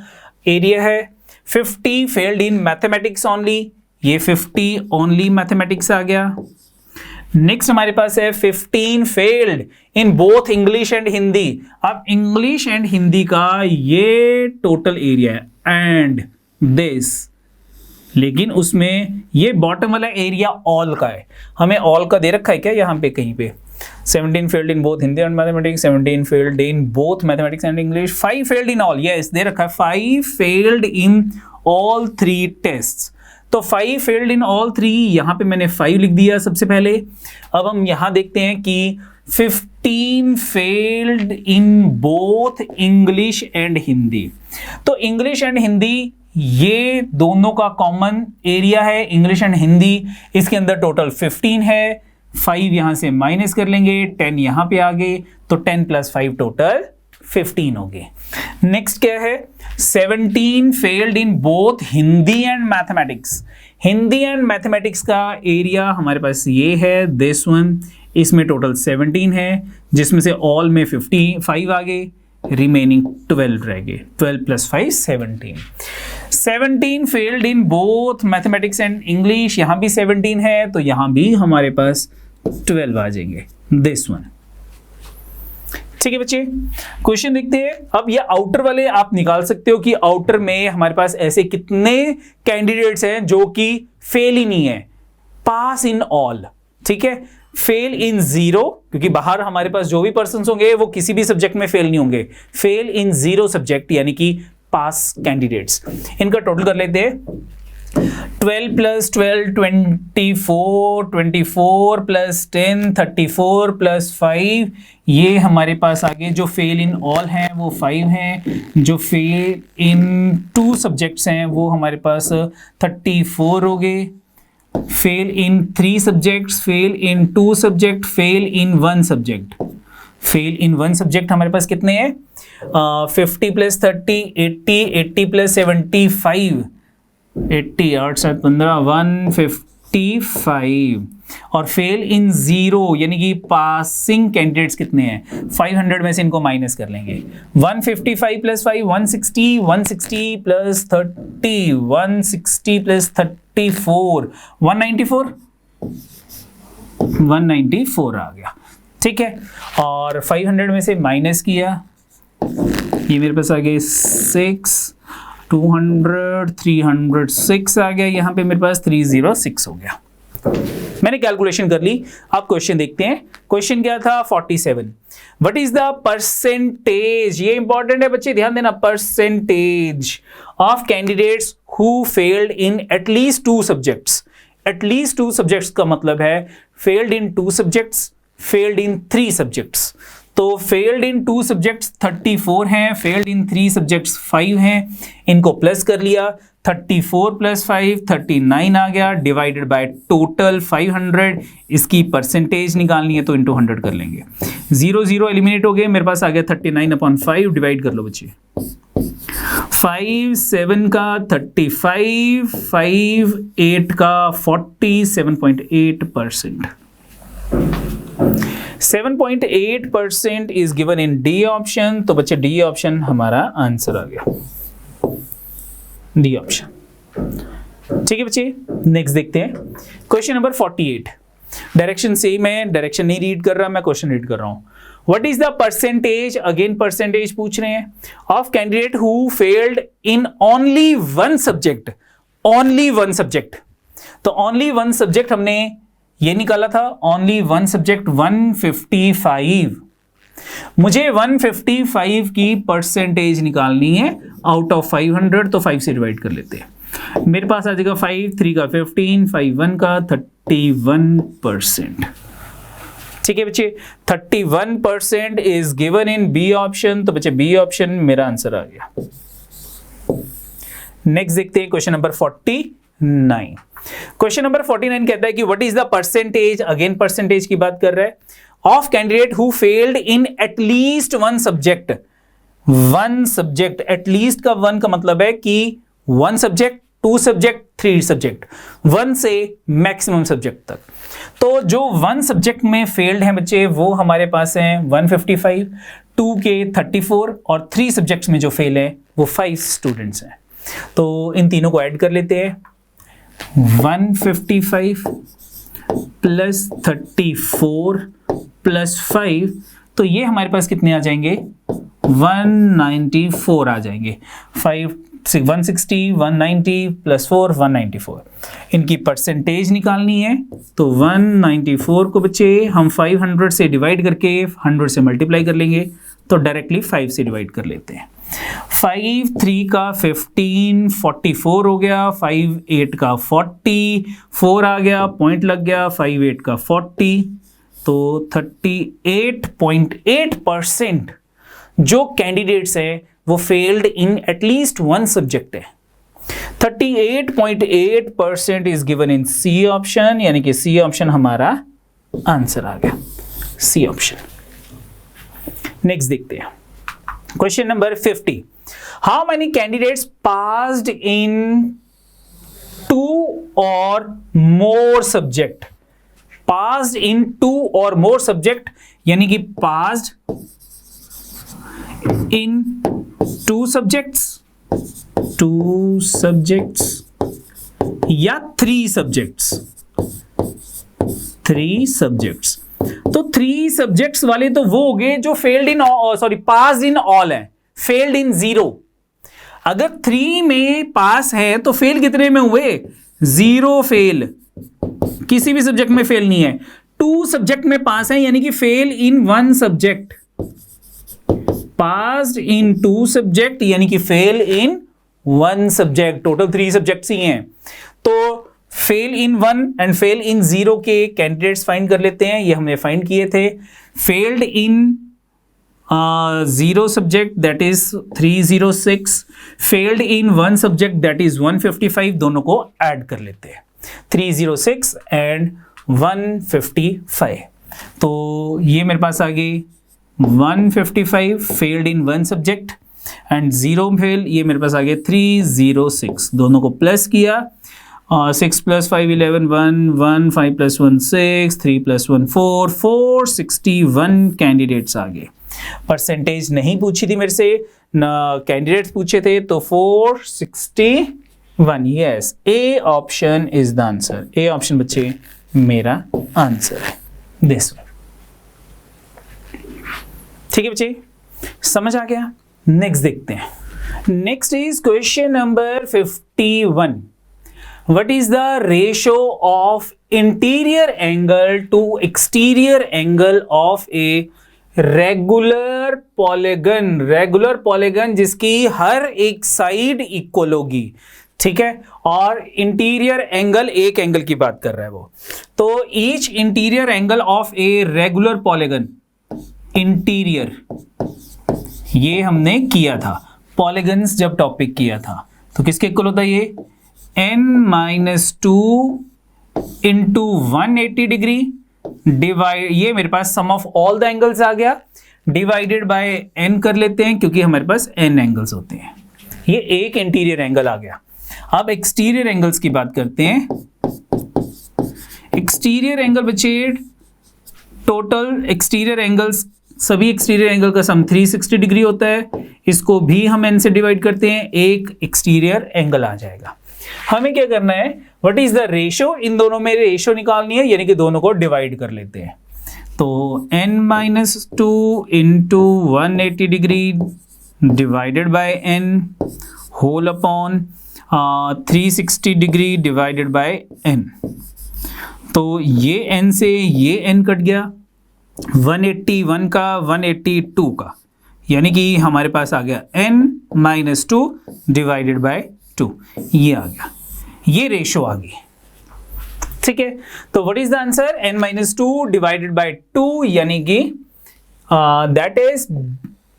एरिया है। 50 फेल्ड इन मैथमेटिक्स ओनली, ये 50 ओनली मैथमेटिक्स आ गया। नेक्स्ट हमारे पास है 15 failed in both English and Hindi. अब इंग्लिश एंड हिंदी का ये टोटल एरिया है एंड दिस, लेकिन उसमें ये बॉटम वाला एरिया ऑल का है। हमें ऑल का दे रखा है क्या यहाँ पे कहीं पे, 17 failed in both Hindi and mathematics, 17 failed in both mathematics and English, 5 failed in all, yes they रखा है 5 फेल्ड इन ऑल 3 टेस्ट्स। तो 5 फेल्ड इन ऑल 3, यहां पे मैंने 5 लिख दिया सबसे पहले। अब हम यहां देखते हैं कि 15 failed in both English and Hindi. तो इंग्लिश एंड हिंदी ये दोनों का कॉमन एरिया है, इंग्लिश एंड हिंदी, इसके अंदर टोटल 15 है। 5 यहां से माइनस कर लेंगे, 10 यहां पे आ गए, तो 10 + 5 टोटल 15 हो गए। नेक्स्ट क्या है, 17 failed in both Hindi and mathematics. Hindi and mathematics का एरिया हमारे पास ये है, दिस वन, इसमें टोटल 17 है, जिसमें से ऑल में 55 आ गए, रिमेनिंग 12 रह गए, 12 + 5 17। 17 failed in both mathematics and English, यहां भी 17 है, तो यहां भी हमारे पास 12 आ जाएंगे, दिस वन। ठीक है बच्चे, क्वेश्चन देखते हैं। अब ये आउटर वाले आप निकाल सकते हो कि आउटर में हमारे पास ऐसे कितने कैंडिडेट्स हैं जो कि फेल ही नहीं है, पास इन ऑल। ठीक है, फेल इन 0, क्योंकि बाहर हमारे पास जो भी पर्सन होंगे वो किसी भी सब्जेक्ट में फेल नहीं होंगे, फेल इन 0 सब्जेक्ट यानी कि पास कैंडिडेट्स। इनका टोटल कर लेते हैं, 12 + 12 24, 24 + 10 34 + 5, ये हमारे पास आगे जो फेल इन ऑल हैं वो 5 हैं, जो फेल इन 2 सब्जेक्ट्स हैं वो हमारे पास 34 हो गए, फेल इन 3 सब्जेक्ट्स, फेल इन 2 सब्जेक्ट, फेल इन 1 सब्जेक्ट। फेल इन 1 सब्जेक्ट हमारे पास कितने हैं, 50 + 30 80, 80 + 75 80, 8 7 15 155। और फेल इन 0 यानी कि पासिंग कैंडिडेट्स कितने हैं, 500 में से इनको माइनस कर लेंगे, 155 + 5 160, 160 + 30 160 + 34 194, 194 आ गया। ठीक है, और 500 में से माइनस किया, ये मेरे पास आ गए 6, 200 306 आ गया, यहां पे मेरे पास 306 हो गया। मैंने कैलकुलेशन कर ली। अब क्वेश्चन देखते हैं, क्वेश्चन क्या था 47, व्हाट इज द परसेंटेज, ये इंपॉर्टेंट है बच्चे ध्यान देना, percentage of candidates who failed in at least 2 subjects. At least 2 subjects का मतलब है failed in 2 subjects, failed in 3 subjects. तो फेल्ड इन 2 सब्जेक्ट्स 34 हैं, फेल्ड इन 3 सब्जेक्ट्स 5 हैं, इनको प्लस कर लिया, 34 + 5 39 आ गया, डिवाइडेड बाय टोटल 500, इसकी परसेंटेज निकालनी है तो इनटू 100 कर लेंगे, 0 0 एलिमिनेट हो गए, मेरे पास आ गया 39/5, डिवाइड कर लो बच्चे, 5 7 का 35, 5 8 का 40, 7.8%। 7.8% is given in D option, तो बच्चे डी ऑप्शन हमारा आंसर आ गया, डी ऑप्शन। ठीक है बच्चे, नेक्स्ट देखते हैं क्वेश्चन नंबर 48। डायरेक्शन सेम है, डायरेक्शन नहीं रीड कर रहा, मैं क्वेश्चन रीड कर रहा हूं। What is the percentage, again percentage पूछ रहे हैं, of candidate who failed in only 1 subject. Only 1 subject, तो ओनली 1 सब्जेक्ट हमने ये निकाला था, ओनली 1 सब्जेक्ट 155। मुझे 155 की परसेंटेज निकालनी है आउट ऑफ 500, तो 5 से डिवाइड कर लेते हैं, मेरे पास आ जाएगा 5 3 का 15, 5 1 का 31%। ठीक है बच्चे, 31% is given in B option, तो बच्चे बी ऑप्शन मेरा आंसर आ गया। नेक्स्ट देखते हैं क्वेश्चन नंबर 49। 9। क्वेश्चन नंबर 49 कहता है कि what is the percentage, again percentage की बात कर रहा है, of candidate who failed in at least one subject. One subject, at least का वन का मतलब है कि one subject, two subject, three subject, one से मैक्सिमम सब्जेक्ट तक। तो जो वन सब्जेक्ट में फेल्ड हैं बच्चे वो हमारे पास हैं 155, 2 के 34 और 3 सब्जेक्ट्स में जो फेल हैं वो 5 स्टूडेंट्स हैं। तो इन तीनों को ऐड कर लेते हैं, 155 प्लस 34 प्लस 5, तो ये हमारे पास कितने आ जाएंगे, 194 आ जाएंगे। 160, 190 प्लस 4, 194। इनकी परसेंटेज निकालनी है तो 194 को बच्चे हम 500 से डिवाइड करके 100 से मल्टीप्लाई कर लेंगे, तो डायरेक्टली 5 से डिवाइड कर लेते हैं। 5 3 का 15, 44 हो गया, 5 8 का 40, 4 आ गया, पॉइंट लग गया, 5 8 का 40, तो 38.8% जो कैंडिडेट्स हैं वो failed in at least one subject है। 38.8% is given in C option, यानी कि सी ऑप्शन हमारा आंसर आ गया, सी ऑप्शन। नेक्स्ट देखते हैं question number 50। How many candidates passed in 2 और मोर सब्जेक्ट। पास्ड इन 2 और मोर सब्जेक्ट यानी कि पास्ड इन 2 सब्जेक्ट्स या 3 सब्जेक्ट्स। तो 3 सब्जेक्ट्स वाले तो वो हो गए जो failed in, sorry pass in all है, फेल्ड इन 0। अगर 3 में पास है तो फेल कितने में हुए, 0 फेल, किसी भी सब्जेक्ट में फेल नहीं है। 2 सब्जेक्ट में पास है यानी कि fail in 1 subject, passed in 2 subject यानी कि फेल इन 1 सब्जेक्ट। टोटल 3 सब्जेक्ट्स ही हैं, तो फेल इन 1 एंड फेल इन 0 के कैंडिडेट्स फाइंड कर लेते हैं। ये हमने फाइंड किए थे। Failed in 0 subject that is 306, failed in 1 subject that is 155, दोनों को ऐड कर लेते हैं, 306 एंड 155। तो ये मेरे पास आ गई 155 failed in 1 subject and 0 fail, ये मेरे पास आ गया 306, दोनों को प्लस किया, 6 प्लस 5 11, 1 5 प्लस 1 6, 3 प्लस 1 4, 461 कैंडिडेट्स आ गए। परसेंटेज नहीं पूछी थी मेरे से ना, कैंडिडेट्स पूछे थे, तो 461, yes, A option is the answer. A option बच्चे मेरा आंसर है, दिस वन। ठीक है बच्चे, समझ आ गया। नेक्स्ट देखते हैं। Next is question number 51। What is the ratio of interior angle to exterior angle of a regular polygon. Regular polygon जिसकी हर एक साइड इक्वल होगी, ठीक है, और इंटीरियर एंगल, एक एंगल की बात कर रहा है वो। तो each interior angle of a regular polygon, interior, ये हमने किया था पॉलीगन्स जब टॉपिक किया था, तो किसके इक्वल होता है ये, n-2 इंटू 180 डिग्री डिवाइड, ये मेरे पास सम ऑफ ऑल द एंगल्स आ गया, डिवाइडेड बाय n कर लेते हैं क्योंकि हमारे पास n एंगल्स होते हैं। ये एक इंटीरियर एंगल आ गया। अब एक्सटीरियर एंगल्स की बात करते हैं। एक्सटीरियर एंगल बच्चे, टोटल एक्सटीरियर एंगल्स, सभी एक्सटीरियर एंगल का सम 360 डिग्री होता है, इसको भी हम n से डिवाइड करते हैं, एक एक्सटीरियर एंगल आ जाएगा। हमें क्या करना है, व्हाट इज द रेशियो, इन दोनों में रेशियो निकालनी है, यानी कि दोनों को डिवाइड कर लेते हैं। तो n-2 into 180 degree divided by n whole upon 360 degree divided by n। तो ये n से ये n कट गया, 181 का 182 का, यानी कि हमारे पास आ गया n-2 डिवाइडेड बाय 2, ये आ गया, ये रेशो आ गई। ठीक है, तो what is the answer, n-2 divided by 2, यानी कि that is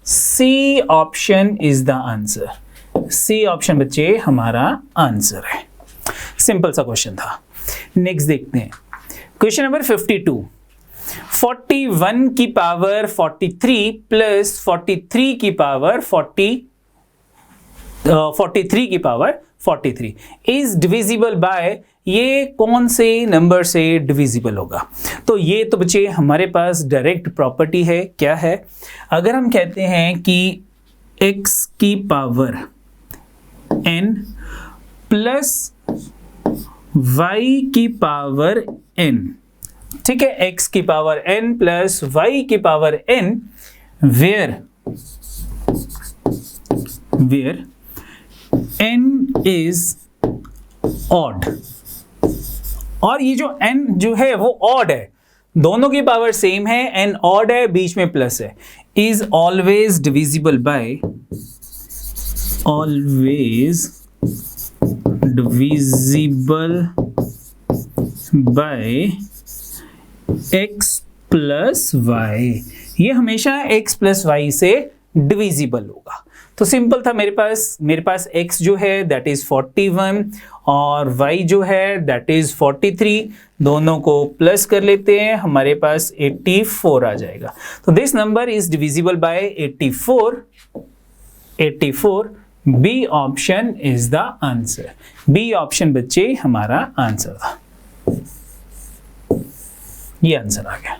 C option is the answer. C option बच्चे हमारा आंसर है। सिंपल सा क्वेश्चन था। नेक्स्ट देखते हैं क्वेश्चन नंबर 52। 41 की पावर 43 प्लस 43 की पावर 43 की पावर 43 इज डिविजिबल बाय, ये कौन से नंबर से डिविजिबल होगा? तो ये तो बच्चे हमारे पास डायरेक्ट प्रॉपर्टी है। क्या है? अगर हम कहते हैं कि x की पावर n प्लस y की पावर n, ठीक है, x की पावर n प्लस y की power n, where n is odd, और ये जो n जो है वो ऑड है, दोनों की पावर सेम है, n ऑड है, बीच में प्लस है, is always divisible by, always divisible by x plus y, ये हमेशा x प्लस y से डिविजिबल होगा। तो सिंपल था, मेरे पास x जो है दैट इज 41 और y जो है दैट इज 43, दोनों को प्लस कर लेते हैं, हमारे पास 84 आ जाएगा। तो this number is divisible by 84। B option is the answer. B option बच्चे हमारा आंसर था, ये आंसर आ गया।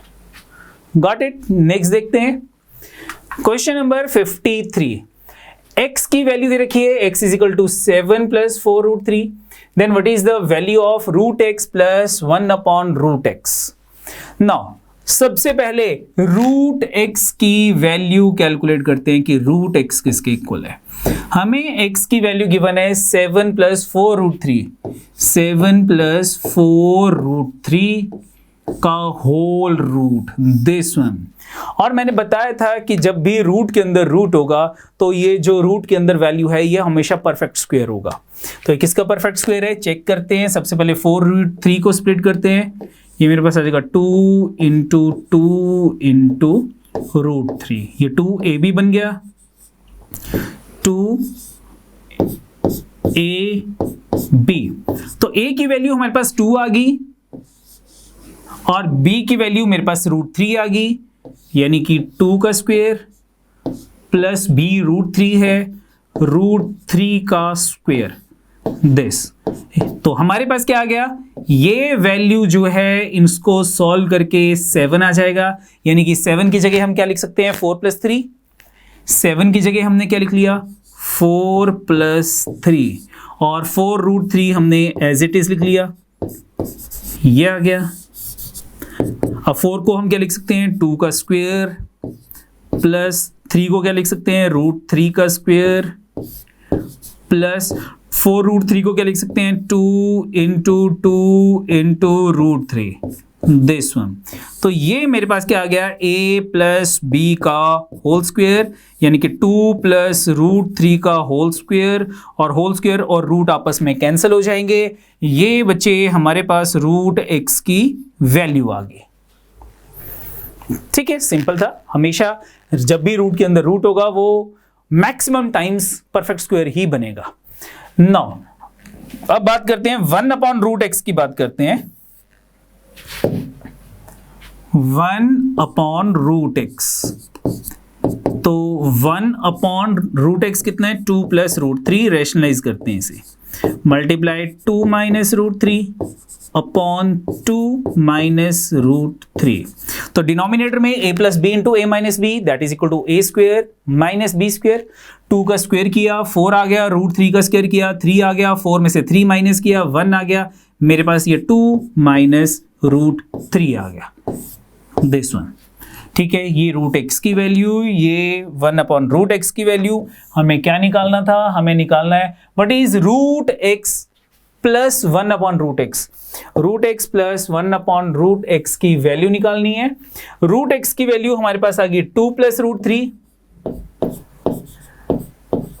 Got it. नेक्स्ट देखते हैं क्वेश्चन नंबर 53। x की वैल्यू दे रखी है, x is equal to 7 plus 4 root 3, then what is the value of root x plus 1 upon root x। Now सबसे पहले रूट x की वैल्यू कैलकुलेट करते हैं कि रूट x किसके इक्वल है। हमें x की वैल्यू गिवन है 7 प्लस 4 रूट 3, 7 प्लस 4 रूट 3 का होल रूट, दिस वन। और मैंने बताया था कि जब भी रूट के अंदर रूट होगा तो ये जो रूट के अंदर वैल्यू है ये हमेशा परफेक्ट स्क्वायर होगा। तो ये किसका परफेक्ट स्क्वायर है चेक करते हैं। सबसे पहले 4 रूट 3 को स्प्लिट करते हैं, ये मेरे पास आ जाएगा 2 इंटू 2 इंटू रूट 3, ये 2ab बन गया, 2ab। तो a की वैल्यू हमारे पास 2 आ गई और b की वैल्यू मेरे पास रूट 3 आ गई, यानी कि 2 का स्क्वायर प्लस b रूट 3 है, रूट 3 का स्क्वायर, दिस। तो हमारे पास क्या आ गया, ये वैल्यू जो है इसको सॉल्व करके 7 आ जाएगा, यानी कि 7 की जगह हम क्या लिख सकते हैं 4 प्लस 3, 7 की जगह हमने क्या लिख लिया 4 प्लस 3, और 4 रूट 3 हमने एज इट इज लिख लिया, ये आ गया। अब 4 को हम क्या लिख सकते हैं 2 का स्क्वायर, प्लस 3 को क्या लिख सकते हैं रूट 3 का स्क्वायर, प्लस 4 रूट 3 को क्या लिख सकते हैं 2 इंटू रूट 3, दिस वन। तो ये मेरे पास क्या आ गया a प्लस बी का होल स्क्वायर, यानी कि 2 प्लस रूट 3 का होल स्क्वायर, और रूट आपस में कैंसिल हो जाएंगे। ये बच्चे हमारे पास रूट x की वैल्यू आ गई। ठीक है, सिंपल था। हमेशा जब भी रूट के अंदर रूट होगा वो मैक्सिमम टाइम्स परफेक्ट स्क्वायर ही बनेगा। नाउ अब बात करते हैं 1 अपॉन रूट एक्स की बात करते हैं। 1 अपॉन रूट एक्स, तो 1 अपॉन रूट एक्स कितना है 2 प्लस रूट 3, रेशनलाइज करते हैं इसे, multiply 2 minus root 3 upon 2 minus root 3। तो डिनोमिनेटर में a plus B into A minus B that is equal to A square minus B square. 2 का square किया 4 आ गया, रूट 3 का स्क्वायर किया 3 आ गया, 4 में से 3 माइनस किया 1 आ गया, मेरे पास ये 2 माइनस रूट 3 आ गया, दिस वन। ठीक है, ये रूट एक्स की वैल्यू, ये 1 अपॉन रूट एक्स की वैल्यू। हमें क्या निकालना था, हमें निकालना है what is root X plus 1 upon root X. Root X plus 1 upon root X की वैल्यू निकालनी है। रूट एक्स की वैल्यू हमारे पास आ गई 2 प्लस रूट 3,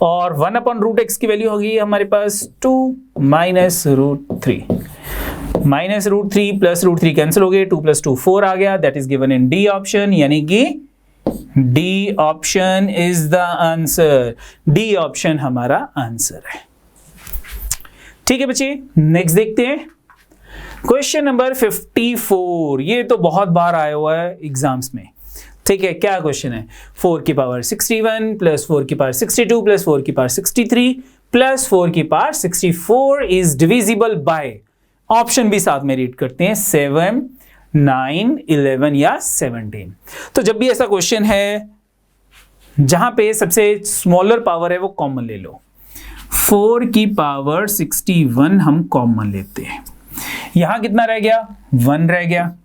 और 1 अपॉन रूट एक्स की वैल्यू होगी हमारे पास 2 minus root 3। Minus root 3 plus root 3 cancel हो गए, 2 प्लस 2 4 आ गया, that is given in D option, यानी कि D option is the answer. D option हमारा आंसर है। ठीक है बच्चे, नेक्स्ट देखते हैं क्वेश्चन नंबर 54। ये तो बहुत बार आया हुआ है एग्जाम्स में। ठीक है, क्या क्वेश्चन है? 4 की पावर 61 प्लस 4 की पावर 62 प्लस 4 की पावर 63 प्लस 4 की power 64 is divisible bye, option भी साथ में रीड करते हैं, 7, 9, 11 या 17। तो जब भी ऐसा क्वेश्चन है जहां पे सबसे स्मॉलर पावर है वो कॉमन ले लो। 4 की पावर 61 हम कॉमन लेते हैं, यहां कितना रह गया? 1 रह गया,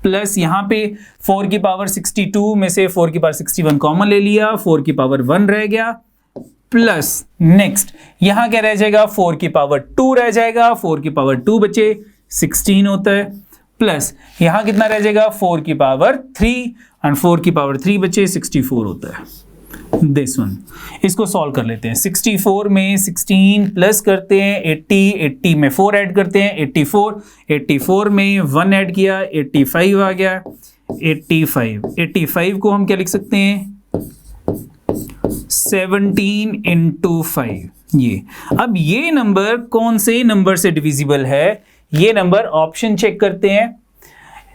प्लस यहां पे 4 की पावर 62 में से 4 की पावर 61 कॉमन ले लिया, 4 की पावर 1 रह गया, प्लस नेक्स्ट यहां क्या रह जाएगा? 4 की पावर 2 रह जाएगा, 4 की पावर 2 बचे 16 होता है, प्लस यहां कितना रह जाएगा? 4 की पावर 3 एंड 4 की पावर 3 बचे 64 होता है। दिस वन, इसको सॉल्व कर लेते हैं। 64 में 16 प्लस करते हैं 80, 80 में 4 ऐड करते हैं 84, 84 में 1 ऐड किया 85 आ गया, 85 को हम क्या लिख सकते हैं? 17 into 5। ये अब ये नंबर कौन से नंबर से डिविजिबल है? ये नंबर ऑप्शन चेक करते हैं।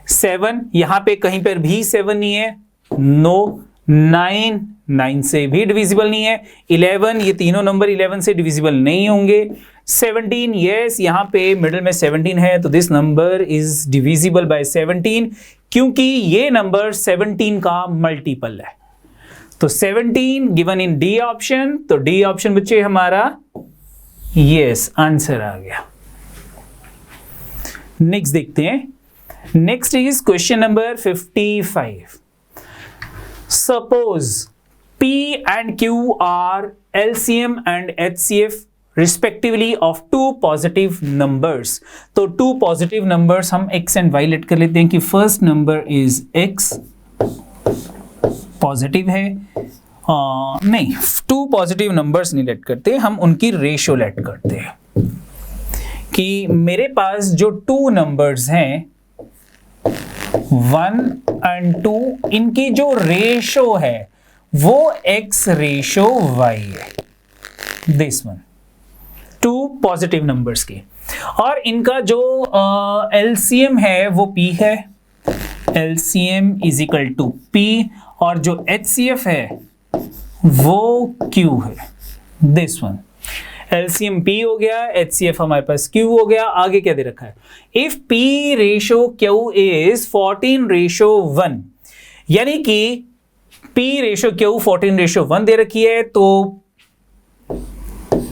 7 यहां पे कहीं पर भी 7 नहीं है, नो। 9 से भी डिविजिबल नहीं है। 11, ये तीनों नंबर 11 से डिविजिबल नहीं होंगे। 17, यस, यहां पे मिडिल में 17 है, तो this number is divisible bye 17, क्योंकि ये नंबर 17 का मल्टीपल है। तो 17 गिवन इन डी ऑप्शन, तो डी ऑप्शन बच्चे हमारा यस आंसर आ गया। नेक्स्ट देखते हैं। Next is question number 55। Suppose P and Q are LCM and HCF respectively of two positive numbers। तो two positive numbers हम X and Y लेट कर लेते हैं कि first number is X positive है, नहीं, two positive numbers नहीं late करते, हम उनकी रेशियो लेट करते हैं कि मेरे पास जो two numbers हैं 1 and 2, इनकी जो रेशो है वो x रेशो y है। दिस वन, 2 पॉजिटिव नंबर्स की, और इनका जो LCM है वो p है, LCM is equal to p, और जो HCF है वो q है। दिस वन, LCM P हो गया, HCF हमारे पास Q हो गया। आगे क्या दे रखा है? If P ratio Q is 14:1, यानी कि P रेशो Q 14:1 दे रखी है, तो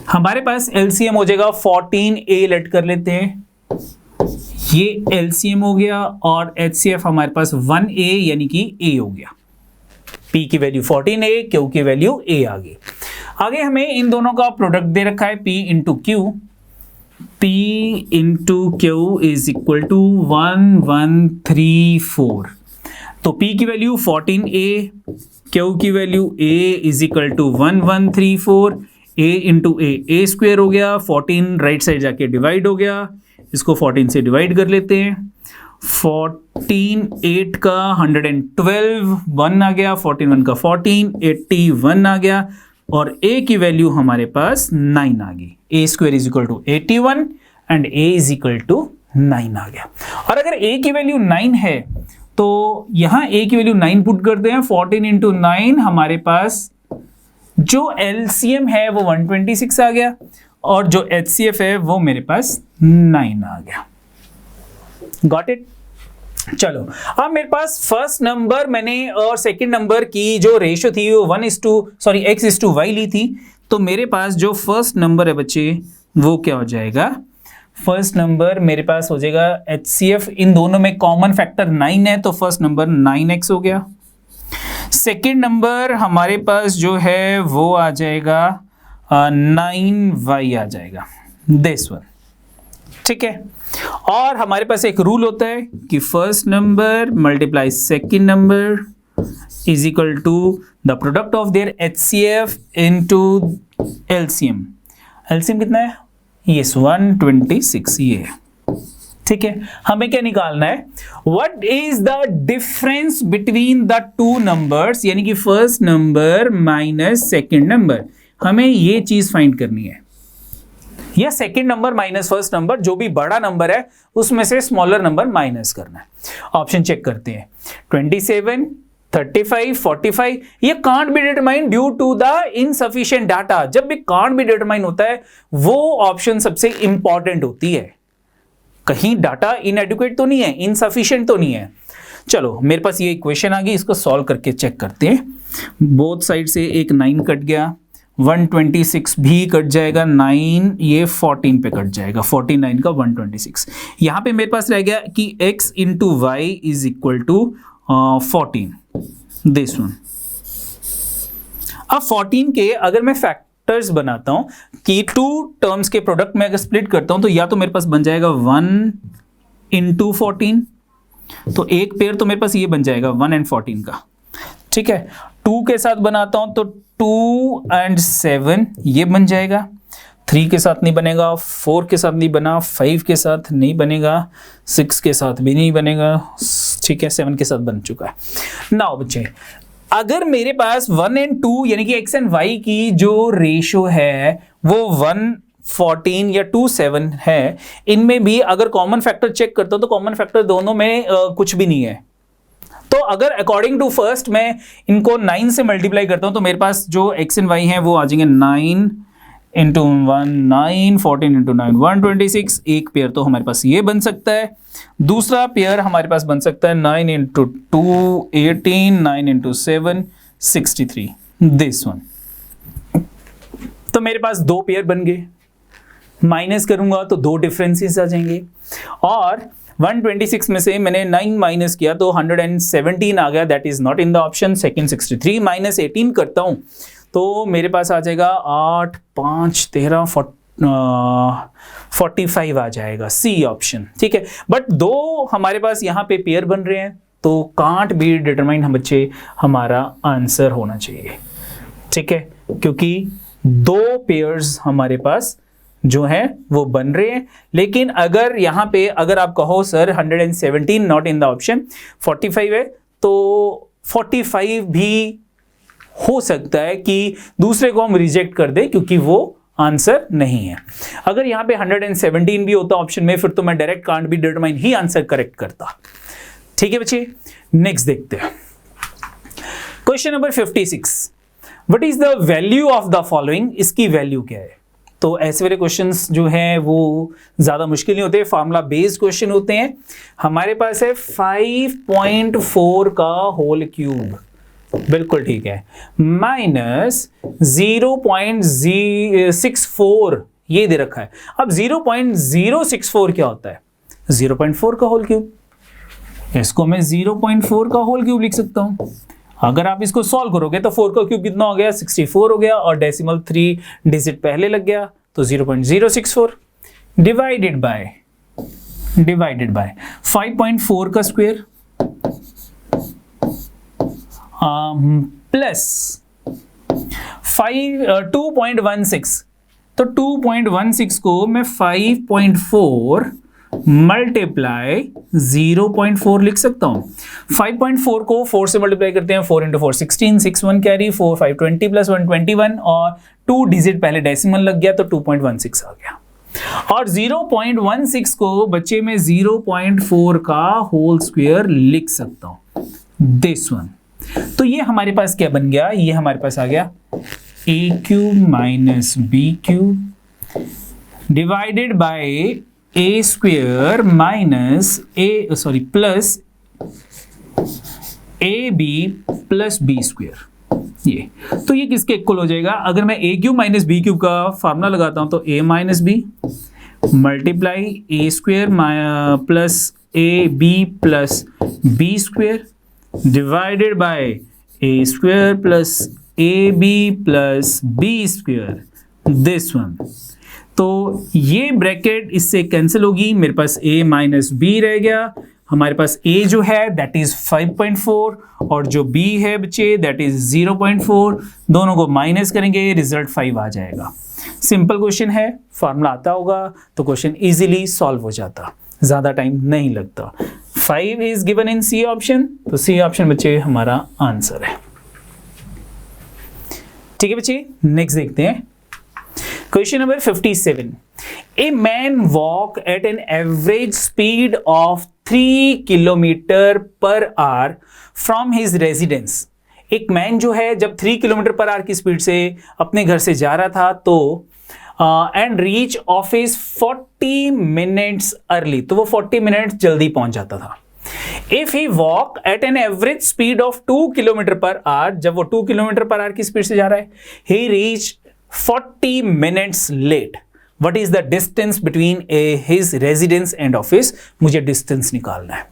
हमारे पास LCM हो जाएगा 14A, लेट कर लेते हैं, ये LCM हो गया, और HCF हमारे पास 1A यानी कि A हो गया। P की वैल्यू 14A, Q की वैल्यू A आ गई। आगे हमें इन दोनों का प्रोडक्ट दे रखा है P into Q, P into Q is equal to 1134। तो P की वैल्यू 14A, Q की value A is equal to 1134, A into A square हो गया, 14 राइट साइड जाके डिवाइड हो गया, इसको 14 से डिवाइड कर लेते हैं। 14 8 का 112, 1 आ गया, 14 1 का 14, 81 आ गया, और a की वैल्यू हमारे पास 9 आ गई। a square is equal to 81 and a is equal to 9 आ गया। और अगर a की वैल्यू 9 है तो यहां a की वैल्यू 9 पुट करते हैं, 14 इंटू 9, हमारे पास जो LCM है वो 126 आ गया, और जो HCF है वो मेरे पास 9 आ गया। Got it? चलो, अब मेरे पास फर्स्ट नंबर मैंने और सेकंड नंबर की जो रेशियो थी वो x:y ली थी, तो मेरे पास जो फर्स्ट नंबर है बच्चे वो क्या हो जाएगा? फर्स्ट नंबर मेरे पास हो जाएगा HCF, इन दोनों में कॉमन फैक्टर 9 है, तो फर्स्ट नंबर 9x हो गया। सेकंड नंबर हमारे पास जो है वो आ जाएगा 9y आ जाएगा, दिस वन। ठीक है, और हमारे पास एक रूल होता है कि first number multiply second number is equal to the product of their HCF into LCM। LCM कितना है? यस, 126 ये है। ठीक है, हमें क्या निकालना है? What is the difference between the two numbers, यानी कि first number minus second number, हमें ये चीज फाइंड करनी है। या second number minus first number, जो भी बड़ा नंबर है उसमें से स्मॉलर नंबर माइनस करना है। ऑप्शन चेक करते हैं। 27, 35, 45 ये can't be determine due to the insufficient data. जब भी कांट बी डिटरमाइन होता है वो ऑप्शन सबसे इंपॉर्टेंट होती है। कहीं डाटा इनएडिक्वेट तो नहीं है, इनसफिशिएंट तो नहीं है। चलो मेरे पास ये इक्वेशन आ गई, इसको सॉल्व करके चेक करते हैं। बोथ साइड से एक 9 कट गया, 126 भी कट जाएगा, 9 ये 14 पे कट जाएगा, 49 का 126। यहां पे मेरे पास रह गया कि x into Y is equal to 14, this one. अब 14 के अगर मैं फैक्टर्स बनाता हूं कि टू टर्म्स के प्रोडक्ट में अगर स्प्लिट करता हूं तो या तो मेरे पास बन जाएगा 1 इंटू 14, तो एक पेयर तो मेरे पास ये बन जाएगा 1 and 14 का, ठीक है। 2 के साथ बनाता हूं तो 2 and 7 ये बन जाएगा, 3 के साथ नहीं बनेगा, 4 के साथ नहीं बना, 5 के साथ नहीं बनेगा, 6 के साथ भी नहीं बनेगा, ठीक है, 7 के साथ बन चुका है। नाउ बच्चे अगर मेरे पास 1 and 2 यानी कि x and y की जो रेशो है वो 114 या 27 है, इनमें भी अगर कॉमन फैक्टर चेक करता हूं तो कॉमन फैक्टर दोनों में कुछ भी नहीं है। तो अगर अकॉर्डिंग टू फर्स्ट मैं इनको 9 से मल्टीप्लाई करता हूं तो मेरे पास जो x and y है वो आ जाएंगे 9 इंटू 1 9, 14 इंटू 9 126। एक पेयर तो हमारे पास ये बन सकता है, दूसरा पेयर हमारे पास बन सकता है 9 इंटू 2 18, 9 इंटू 7 63, दिस वन। तो मेरे पास दो पेयर बन गए, माइनस करूंगा तो दो डिफरेंसेस आ जाएंगे, और 126 में से मैंने 9 माइनस किया तो 117 आ गया, that is not in the option. Second 63 minus 18 करता हूं तो मेरे पास आ जाएगा 8 5 13 45 आ जाएगा, सी ऑप्शन, ठीक है। बट दो हमारे पास यहाँ पे पेयर बन रहे हैं तो कांट बी डिटरमाइन हम बच्चे हमारा आंसर होना चाहिए, ठीक है, क्योंकि दो पेयर्स हमारे पास जो है वो बन रहे हैं। लेकिन अगर यहाँ पे अगर आप कहो sir 117 not in the option, 45 है तो 45 भी हो सकता है कि दूसरे को हम रिजेक्ट कर दें क्योंकि वो आंसर नहीं है। अगर यहाँ पे 117 भी होता ऑप्शन में फिर तो मैं direct can't be determine he answer correct करता, ठीक है बच्चे। नेक्स्ट देखते हैं question number 56। What is the value of the following, इसकी वैल्यू क्या है। तो ऐसे वाले क्वेश्चंस जो हैं वो ज़्यादा मुश्किल नहीं होते, फार्मूला बेस्ड क्वेश्चन होते हैं। हमारे पास है 5.4 का होल क्यूब, बिल्कुल ठीक है, माइनस 0.064 ये दे रखा है। अब 0.064 क्या होता है, 0.4 का होल क्यूब, इसको मैं 0.4 का होल क्यूब लिख सकता हूं। अगर आप इसको सॉल्व करोगे तो 4 का क्यूब कितना हो गया, 64 हो गया, और डेसिमल 3 डिजिट पहले लग गया तो 0.064 डिवाइडेड बाय 5.4 का स्क्वायर प्लस 2.16। तो 2.16 को मैं 5.4 मल्टीप्लाई 0.4 लिख सकता हूं। 5.4 को 4 से मल्टीप्लाई करते हैं, 4 इंटू 4 16, 6 1 कैरी, 4 5 20 प्लस 1 21, और 2 डिजिट पहले डेसिमल लग गया तो 2.16 आ गया। और 0.16 को बच्चे में 0.4 का होल स्क्वायर लिख सकता हूं, दिस वन। तो ये हमारे पास क्या बन गया, ये हमारे पास आ गया a cube minus B cube divided by a square minus plus A B plus B square. ये तो ये किसके इक्वल हो जाएगा, अगर मैं a cube minus B cube का फार्मूला लगाता हूं तो a minus B multiply a square plus A B plus B square divided by a square plus A B plus B square, this one. तो ये ब्रैकेट इससे cancel होगी, मेरे पास a minus B रह गया, हमारे पास a जो है दैट इज 5.4 और जो b है बच्चे दैट इज 0.4, दोनों को माइनस करेंगे रिजल्ट 5 आ जाएगा। सिंपल क्वेश्चन है, फार्मूला आता होगा तो क्वेश्चन इजीली सॉल्व हो जाता, ज्यादा टाइम नहीं लगता। 5 is given in C option, तो सी ऑप्शन बच्चे हमारा आंसर है, ठीक है बच्चे। नेक्स्ट देखते हैं question number 57, a man walk at an average speed of 3 kilometre per our from his residence. एक मैन जो है जब 3 किलोमीटर पर आवर की स्पीड से अपने घर से जा रहा था तो and reach office 40 minutes early, तो वो 40 मिनट्स जल्दी पहुंच जाता था। If he walk at an average speed of 2 kilometre per our, जब वो 2 किलोमीटर पर आवर की स्पीड से जा रहा है, he reach 40 minutes late. What is the distance between his residence and office? मुझे डिस्टेंस निकालना है।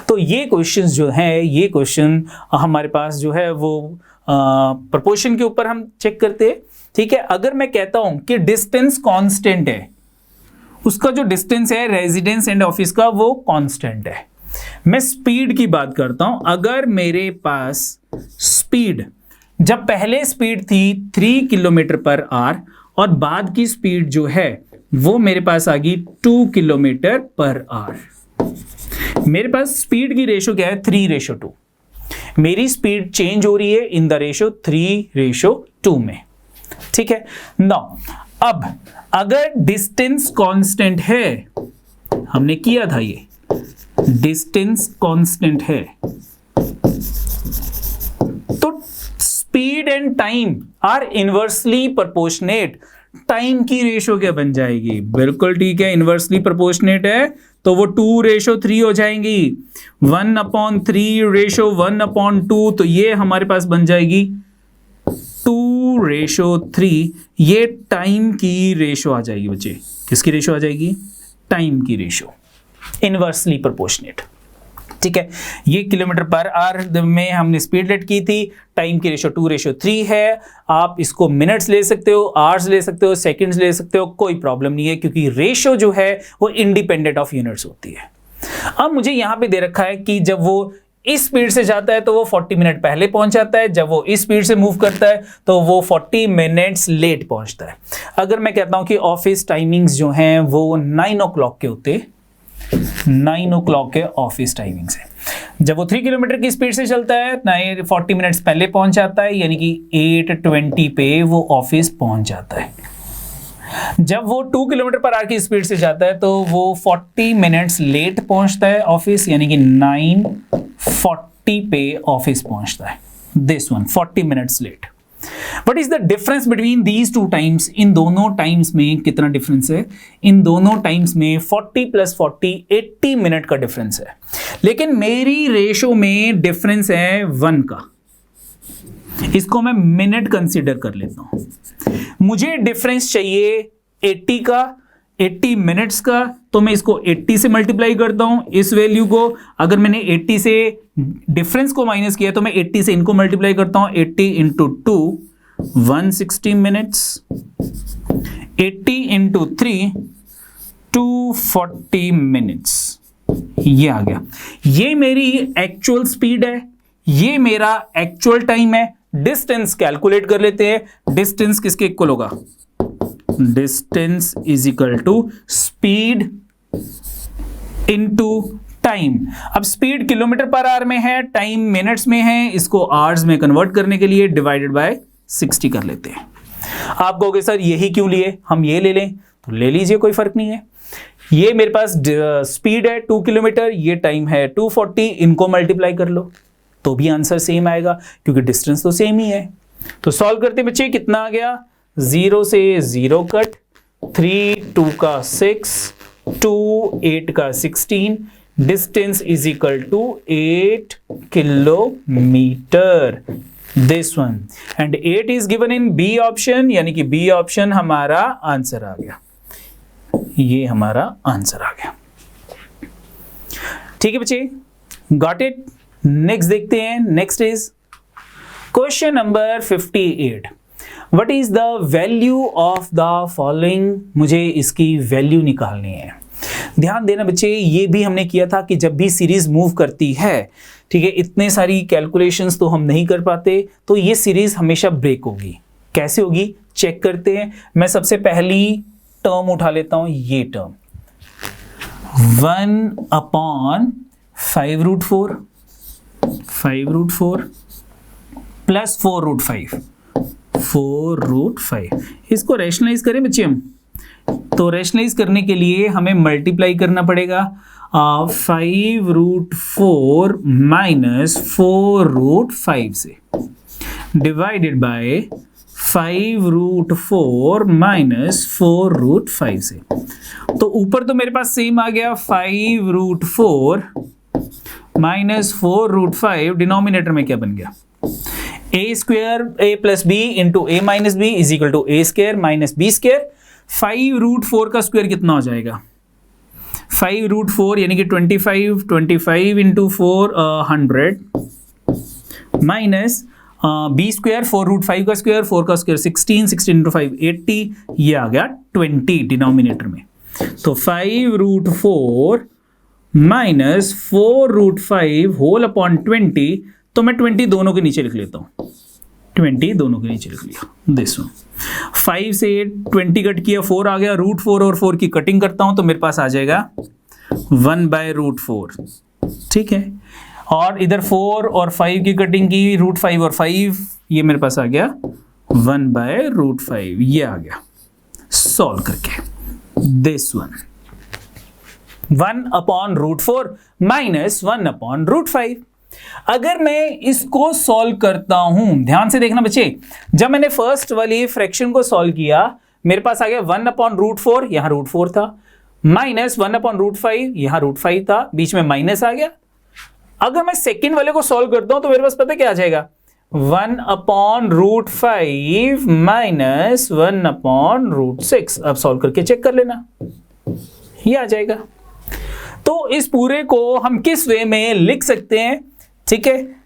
तो ये क्वेश्चंस जो है, ये क्वेश्चन हमारे पास जो है वो प्रोपोर्शन के ऊपर हम चेक करते हैं। ठीक है, अगर मैं कहता हूं कि डिस्टेंस कांस्टेंट है, उसका जो डिस्टेंस है रेजिडेंस एंड ऑफिस का वो कांस्टेंट है। मैं स्पीड की बात करता हूं, अगर मेरे पास स्पीड, जब पहले स्पीड थी 3 किलोमीटर पर आवर और बाद की स्पीड जो है वो मेरे पास आ गई 2 किलोमीटर पर आवर। मेरे पास स्पीड की रेशो क्या है? 3:2। मेरी स्पीड चेंज हो रही है इन द रेशो 3:2 में। ठीक है, नाउ अब अगर डिस्टेंस कांस्टेंट है, हमने किया था ये, डिस्टेंस कांस्टेंट है तो speed and time are inversely proportionate. Time की रेशो क्या बन जाएगी? बिल्कुल ठीक है, इनवर्सली प्रोपोर्शनेट है तो वो 2:3 हो जाएंगी। 1/3:1/2, तो ये हमारे पास बन जाएगी 2:3। ये टाइम की रेशो आ जाएगी बच्चे। किसकी रेशो आ जाएगी? टाइम की रेशो, इनवर्सली प्रोपोर्शनेट। ठीक है, ये किलोमीटर पर आवर में हमने स्पीड लेट की थी, टाइम की रेशो 2:3 है। आप इसको मिनट्स ले सकते हो, आवर्स ले सकते हो, सेकंड्स ले सकते हो, कोई प्रॉब्लम नहीं है, क्योंकि रेशो जो है वो इंडिपेंडेंट ऑफ यूनिट्स होती है। अब मुझे यहां पे दे रखा है कि जब वो इस स्पीड से जाता है तो वो 40 मिनट पहले पहुंच जाता है, जब वो इस स्पीड से मूव करता है तो वो 40 मिनट्स लेट पहुंचता है। अगर मैं कहता हूं कि ऑफिस टाइमिंग्स जो हैं वो 9 o'clock के होते, 9 o'clock के ऑफिस टाइमिंग्स है, जब वो 3 किलोमीटर की स्पीड से चलता है 40 मिनट्स पहले पहुंच जाता है, यानी कि 8:20 पे वो ऑफिस पहुंच जाता है। जब वो 2 किलोमीटर पर आवर की स्पीड से जाता है तो वो 40 मिनट्स लेट पहुंचता है ऑफिस, यानी कि 9:40 पे ऑफिस पहुंचता है। This one 40 minutes late. What is the difference between these two times? इन दोनों टाइम्स में कितना डिफरेंस है? इन दोनों टाइम्स में 40 + 40 80 मिनट का डिफरेंस है, लेकिन मेरी रेशो में डिफरेंस है 1 का। इसको मैं मिनट कंसीडर कर लेता हूं। मुझे डिफरेंस चाहिए 80 का, 80 मिनट्स का, तो मैं इसको 80 से मल्टीप्लाई करता हूं इस वैल्यू को। अगर मैंने 80 से डिफरेंस को माइनस किया तो मैं 80 से इनको मल्टीप्लाई करता हूं। 80 × 2 160 मिनट्स, 80 × 3 240 मिनट्स। ये आ गया, ये मेरी एक्चुअल स्पीड है, ये मेरा एक्चुअल टाइम है। डिस्टेंस कैलकुलेट कर लेते हैं। डिस्टेंस किसके इक्वल होगा? Distance is equal to speed into time. अब स्पीड किलोमीटर पर आवर में है, टाइम मिनट्स में है, इसको आवर्स में कन्वर्ट करने के लिए डिवाइडेड बाय 60 कर लेते हैं। आप कहोगे सर यही क्यों लिए, हम ये ले लें, तो ले लीजिए, कोई फर्क नहीं है। ये मेरे पास स्पीड है 2 किलोमीटर, ये टाइम है 240, इनको मल्टीप्लाई कर लो तो भी आंसर सेम आएगा, क्योंकि डिस्टेंस तो सेम ही है। तो सॉल्व करते बच्चे, कितना आ गया? 0 से 0 कट, 3 2 का 6, 2 8 का 16, distance is equal to 8 kilometre. This one and 8 is given in B option, यानी कि बी ऑप्शन हमारा आंसर आ गया। ये हमारा आंसर आ गया। ठीक है बच्चे, गॉट इट। नेक्स्ट देखते हैं। Next is question number 58। What is the value of the following? मुझे इसकी वैल्यू निकालनी है। ध्यान देना बच्चे, ये भी हमने किया था कि जब भी सीरीज मूव करती है, ठीक है, इतने सारी कैलकुलेशंस तो हम नहीं कर पाते, तो ये सीरीज हमेशा ब्रेक होगी। कैसे होगी चेक करते हैं। मैं सबसे पहली टर्म उठा लेता हूं, ये टर्म 1/5√4 + 4√5 4√5। इसको रैशनलाइज करें बच्चे हम, तो रैशनलाइज करने के लिए हमें मल्टीप्लाई करना पड़ेगा 5√4 माइनस 4√5 से, डिवाइडेड बाय 5√4 माइनस 4√5 से। तो ऊपर तो मेरे पास सेम आ गया 5√4 माइनस 4√5, डिनोमिनेटर में क्या बन गया a square a plus B into A minus B is equal to a square minus B square. 5√4 का स्क्वायर कितना हो जाएगा 5√4 यानी कि 25 इंटू 4 100 माइनस बी स्क्वायर 4√5 का स्क्वायर 4 का स्क्वायर 16 इंटू 5 80, ये आ गया 20 डिनोमिनेटर में। तो 5√4 माइनस 4√5 होल अपॉन 20, तो मैं 20 दोनों के नीचे लिख लेता हूँ, 20 दोनों के नीचे लिख लिया। दिस वन 5 से 20 कट किया 4 आ गया, √4 और 4 की कटिंग करता हूँ तो मेरे पास आ जाएगा 1/√4, ठीक है। और इधर 4 और 5 की कटिंग की, √5 और 5, ये मेरे पास आ गया 1/√5, ये आ गया सॉल्व करके। This one 1/√4 minus 1/√5। अगर मैं इसको सॉल्व करता हूं, ध्यान से देखना बच्चे, जब मैंने फर्स्ट वाली फ्रैक्शन को सॉल्व किया मेरे पास आ गया 1/√4, यहां √4 था, माइनस 1/√5, यहां √5 था, बीच में माइनस आ गया। अगर मैं सेकेंड वाले को सॉल्व करता हूं तो मेरे पास पता क्या आ जाएगा 1/√5 माइनस 1/√6। अब सॉल्व करके चेक कर लेना, ये आ जाएगा। तो इस पूरे को हम किस वे में लिख सकते हैं, ठीक है,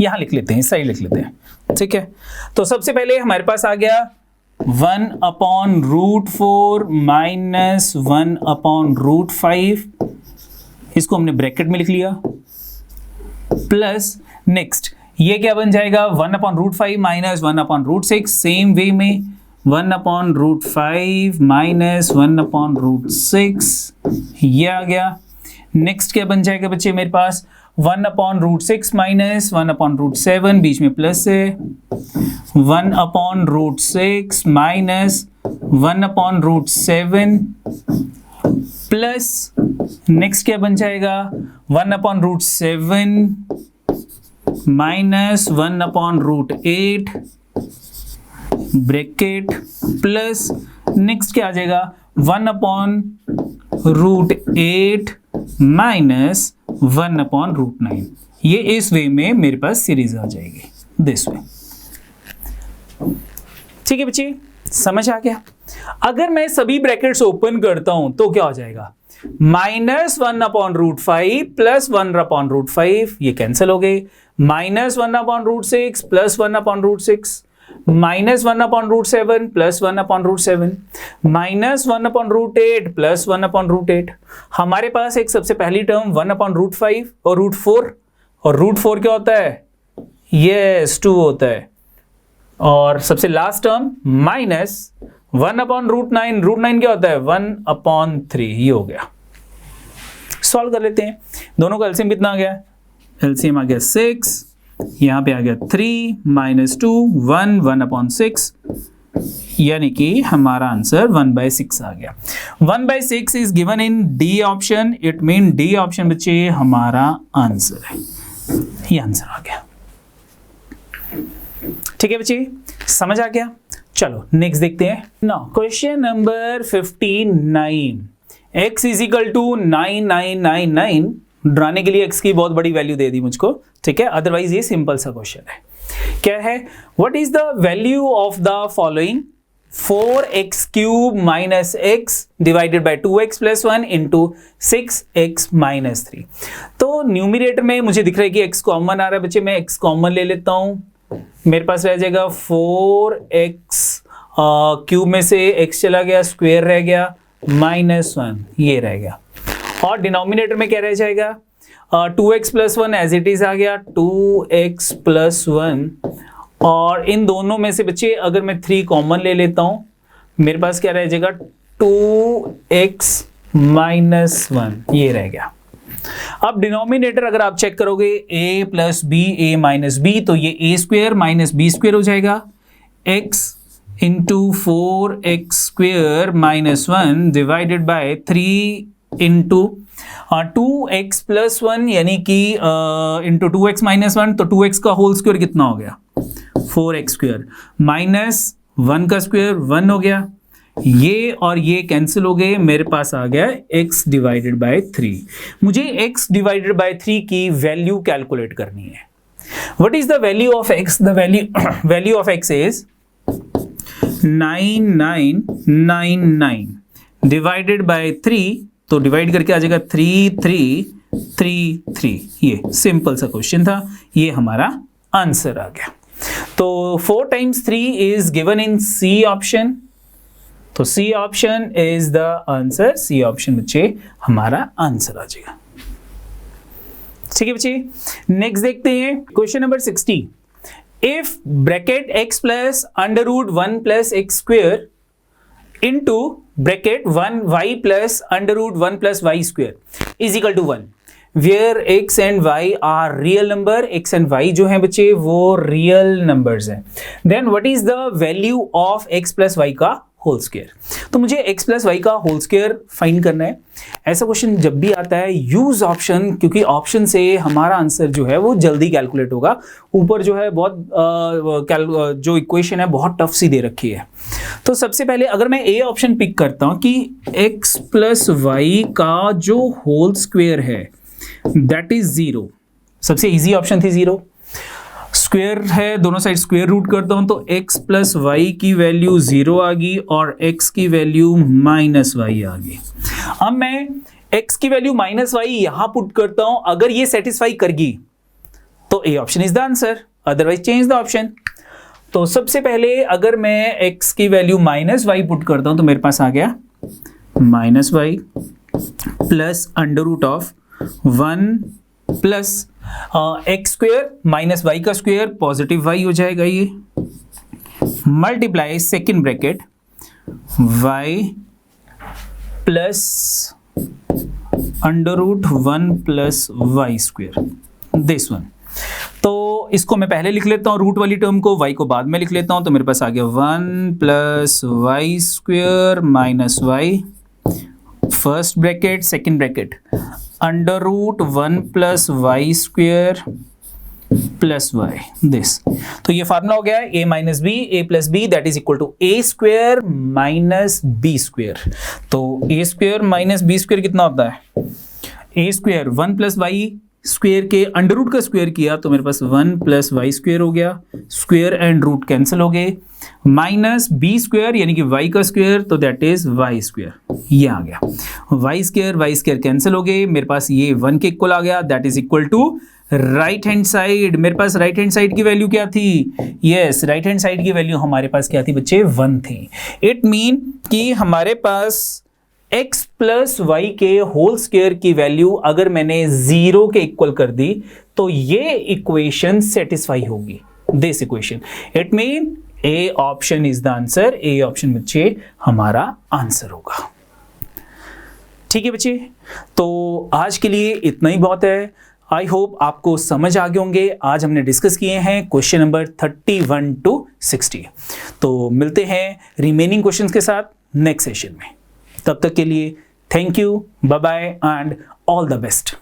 यहां लिख लेते हैं, सही लिख लेते हैं, ठीक है। तो सबसे पहले हमारे पास आ गया 1/√4 माइनस 1/√5, इसको हमने ब्रैकेट में लिख लिया, प्लस नेक्स्ट ये क्या बन जाएगा 1/√5 माइनस 1/√6, सेम वे में 1/√5 माइनस 1/√6, ये आ गया। नेक्स्ट क्या बन जाएगा बच्चे मेरे पास 1/√6 माइनस 1/√7, बीच में प्लस है, 1/√6 माइनस 1/√7 प्लस नेक्स्ट क्या बन जाएगा 1/√7 माइनस 1/√8 ब्रैकेट प्लस नेक्स्ट क्या आ जाएगा 1/√8 माइनस 1/√9। ये इस वे में मेरे पास सीरीज आ जाएगी, दिस वे, ठीक है बच्चे, समझ आ गया। अगर मैं सभी ब्रैकेट्स ओपन करता हूं तो क्या हो जाएगा माइनस 1/√5 प्लस 1/√5, ये कैंसिल हो गए, minus 1/√6 plus 1/√6, minus 1/√7 plus 1/√7, minus 1/√8 plus 1/√8। हमारे पास एक सबसे पहली टर्म 1/√5 और √4, और √4 क्या होता है, यस 2 होता है, और सबसे लास्ट टर्म माइनस 1/√9, √9 क्या होता है 1/3, ये हो गया। सॉल्व कर लेते हैं, दोनों का एलसीएम कितना आ गया, एलसीएम आ गया 6, यहां पे आ गया 3 माइनस 2 1 1/6, यानी कि हमारा आंसर 1/6 आ गया। 1/6 is given in D option, it mean D option बच्चे हमारा आंसर है, ये आंसर आ गया, ठीक है बच्चे, समझ आ गया। चलो नेक्स्ट देखते हैं। Now question number 59, x is equal to 9999, डराने के लिए x की बहुत बड़ी वैल्यू दे दी मुझको, ठीक है, अदरवाइज ये सिंपल सा क्वेश्चन है। क्या है, what is the value of the following 4x³ minus x divided bye 2x plus 1 into 6x minus 3। तो न्यूमिनेटर में मुझे दिख रहा है कि x कॉमन आ रहा है बच्चे, मैं x कॉमन ले लेता हूं, मेरे पास रह जाएगा 4x³ में से x चला गया, स्क्वायर रह गया -1, ये रह गया, और डिनोमिनेटर में क्या रह जाएगा 2x plus 1 as it is आ गया 2x प्लस 1, और इन दोनों में से बच्चे अगर मैं 3 कॉमन ले लेता हूं मेरे पास क्या रह जाएगा 2x माइनस 1, ये रह गया, अब डिनोमिनेटर अगर आप चेक करोगे a plus B A minus B, तो ये ए स्क्वेयर माइनस बी स्क्वेयर हो जाएगा, x into 4x square minus 1 divided by 3 into 2x plus 1 यानी कि इंटू 2x माइनस 1, तो 2x का होल स्क्वेयर कितना हो गया 4x स्क्वेयर माइनस 1 का स्क्वेयर 1 हो गया, ये और ये कैंसिल हो गए, मेरे पास आ गया x डिवाइडेड बाय 3। मुझे x डिवाइडेड बाय 3 की वैल्यू कैलकुलेट करनी है। What is the value of x? The value of x is 9999 divided by 3, तो डिवाइड करके आ जाएगा 3333। ये सिंपल सा क्वेश्चन था, ये हमारा आंसर आ गया। तो 4 times 3 is given in C option, तो C option is the answer. C option बच्चे हमारा आंसर आ जाएगा। ठीक है बच्चे, नेक्स्ट देखते हैं question number 60। If bracket x plus under root 1 plus X square into bracket 1y plus under root 1 plus Y square is equal to 1, where x and y are real number, x and y जो है बच्चे वो real numbers हैं, then what is the value of x plus y का whole square. तो मुझे x plus Y का whole square find करना है। ऐसा क्वेश्चन जब भी आता है यूज ऑप्शन, क्योंकि ऑप्शन से हमारा आंसर जो है वो जल्दी कैलकुलेट होगा। ऊपर जो है बहुत जो इक्वेशन है बहुत टफ सी दे रखी है। तो सबसे पहले अगर मैं ए ऑप्शन पिक करता हूं कि x प्लस वाई का जो होल स्क्वायर है दैट इज 0, सबसे इजी ऑप्शन थी 0। स्क्वायर है, दोनों साइड स्क्वायर रूट करता हूं तो x प्लस वाई की वैल्यू 0 आ गई और x की वैल्यू माइनस वाई आ गई। अब मैं x की वैल्यू माइनस वाई यहां पुट करता हूं, अगर ये सेटिस्फाई करगी तो ए option is the answer, otherwise change the option. तो सबसे पहले अगर मैं x की वैल्यू माइनस वाई पुट करता हूं तो मेरे पास आ गया minus Y plus under root of 1 plus X square minus Y का स्क्वेयर पॉजिटिव वाई हो जाएगा, ये multiply second bracket Y plus under root 1 plus Y square this one. तो इसको मैं पहले लिख लेता हूँ रूट वाली टर्म को, y को बाद में लिख लेता हूँ, तो मेरे पास आ गया 1 plus Y square minus Y first bracket second bracket under root 1 plus Y square plus Y this. तो ये फार्मूला हो गया a minus B A plus B that is equal to A square minus B square. तो A square minus B square कितना होता है, A square 1 plus Y square के under root का स्क्वेयर किया तो मेरे पास 1 प्लस वाई स्क्वेयर हो गया, स्क्वेयर एंड रूट कैंसिल हो गए, माइनस बी स्क्वेयर यानी कि वाई का स्क्वेयर तो दैट इज वाई स्क्वेयर, ये आ गया वाई स्क्वेयर कैंसिल हो गए, मेरे पास ये 1 के इक्वल आ गया that is equal to right hand side. मेरे पास राइट हैंड साइड की वैल्यू क्या थी, यस राइट हैंड साइड की वैल्यू हमारे पास क्या थी बच्चे 1 थी। इट मीन कि हमारे पास x प्लस वाई के होल स्क्वायर की वैल्यू अगर मैंने 0 के इक्वल कर दी तो ये इक्वेशन सेटिस्फाई होगी, this equation. It mean A option is the answer, A option बच्चे हमारा आंसर होगा। ठीक है बच्चे, तो आज के लिए इतना ही बहुत है। आई होप आपको समझ आ गए होंगे। आज हमने डिस्कस किए हैं क्वेश्चन नंबर 31 to 60। तो मिलते हैं रिमेनिंग क्वेश्चंस के साथ नेक्स्ट सेशन में। तब तक के लिए thank you, bye bye and all the best.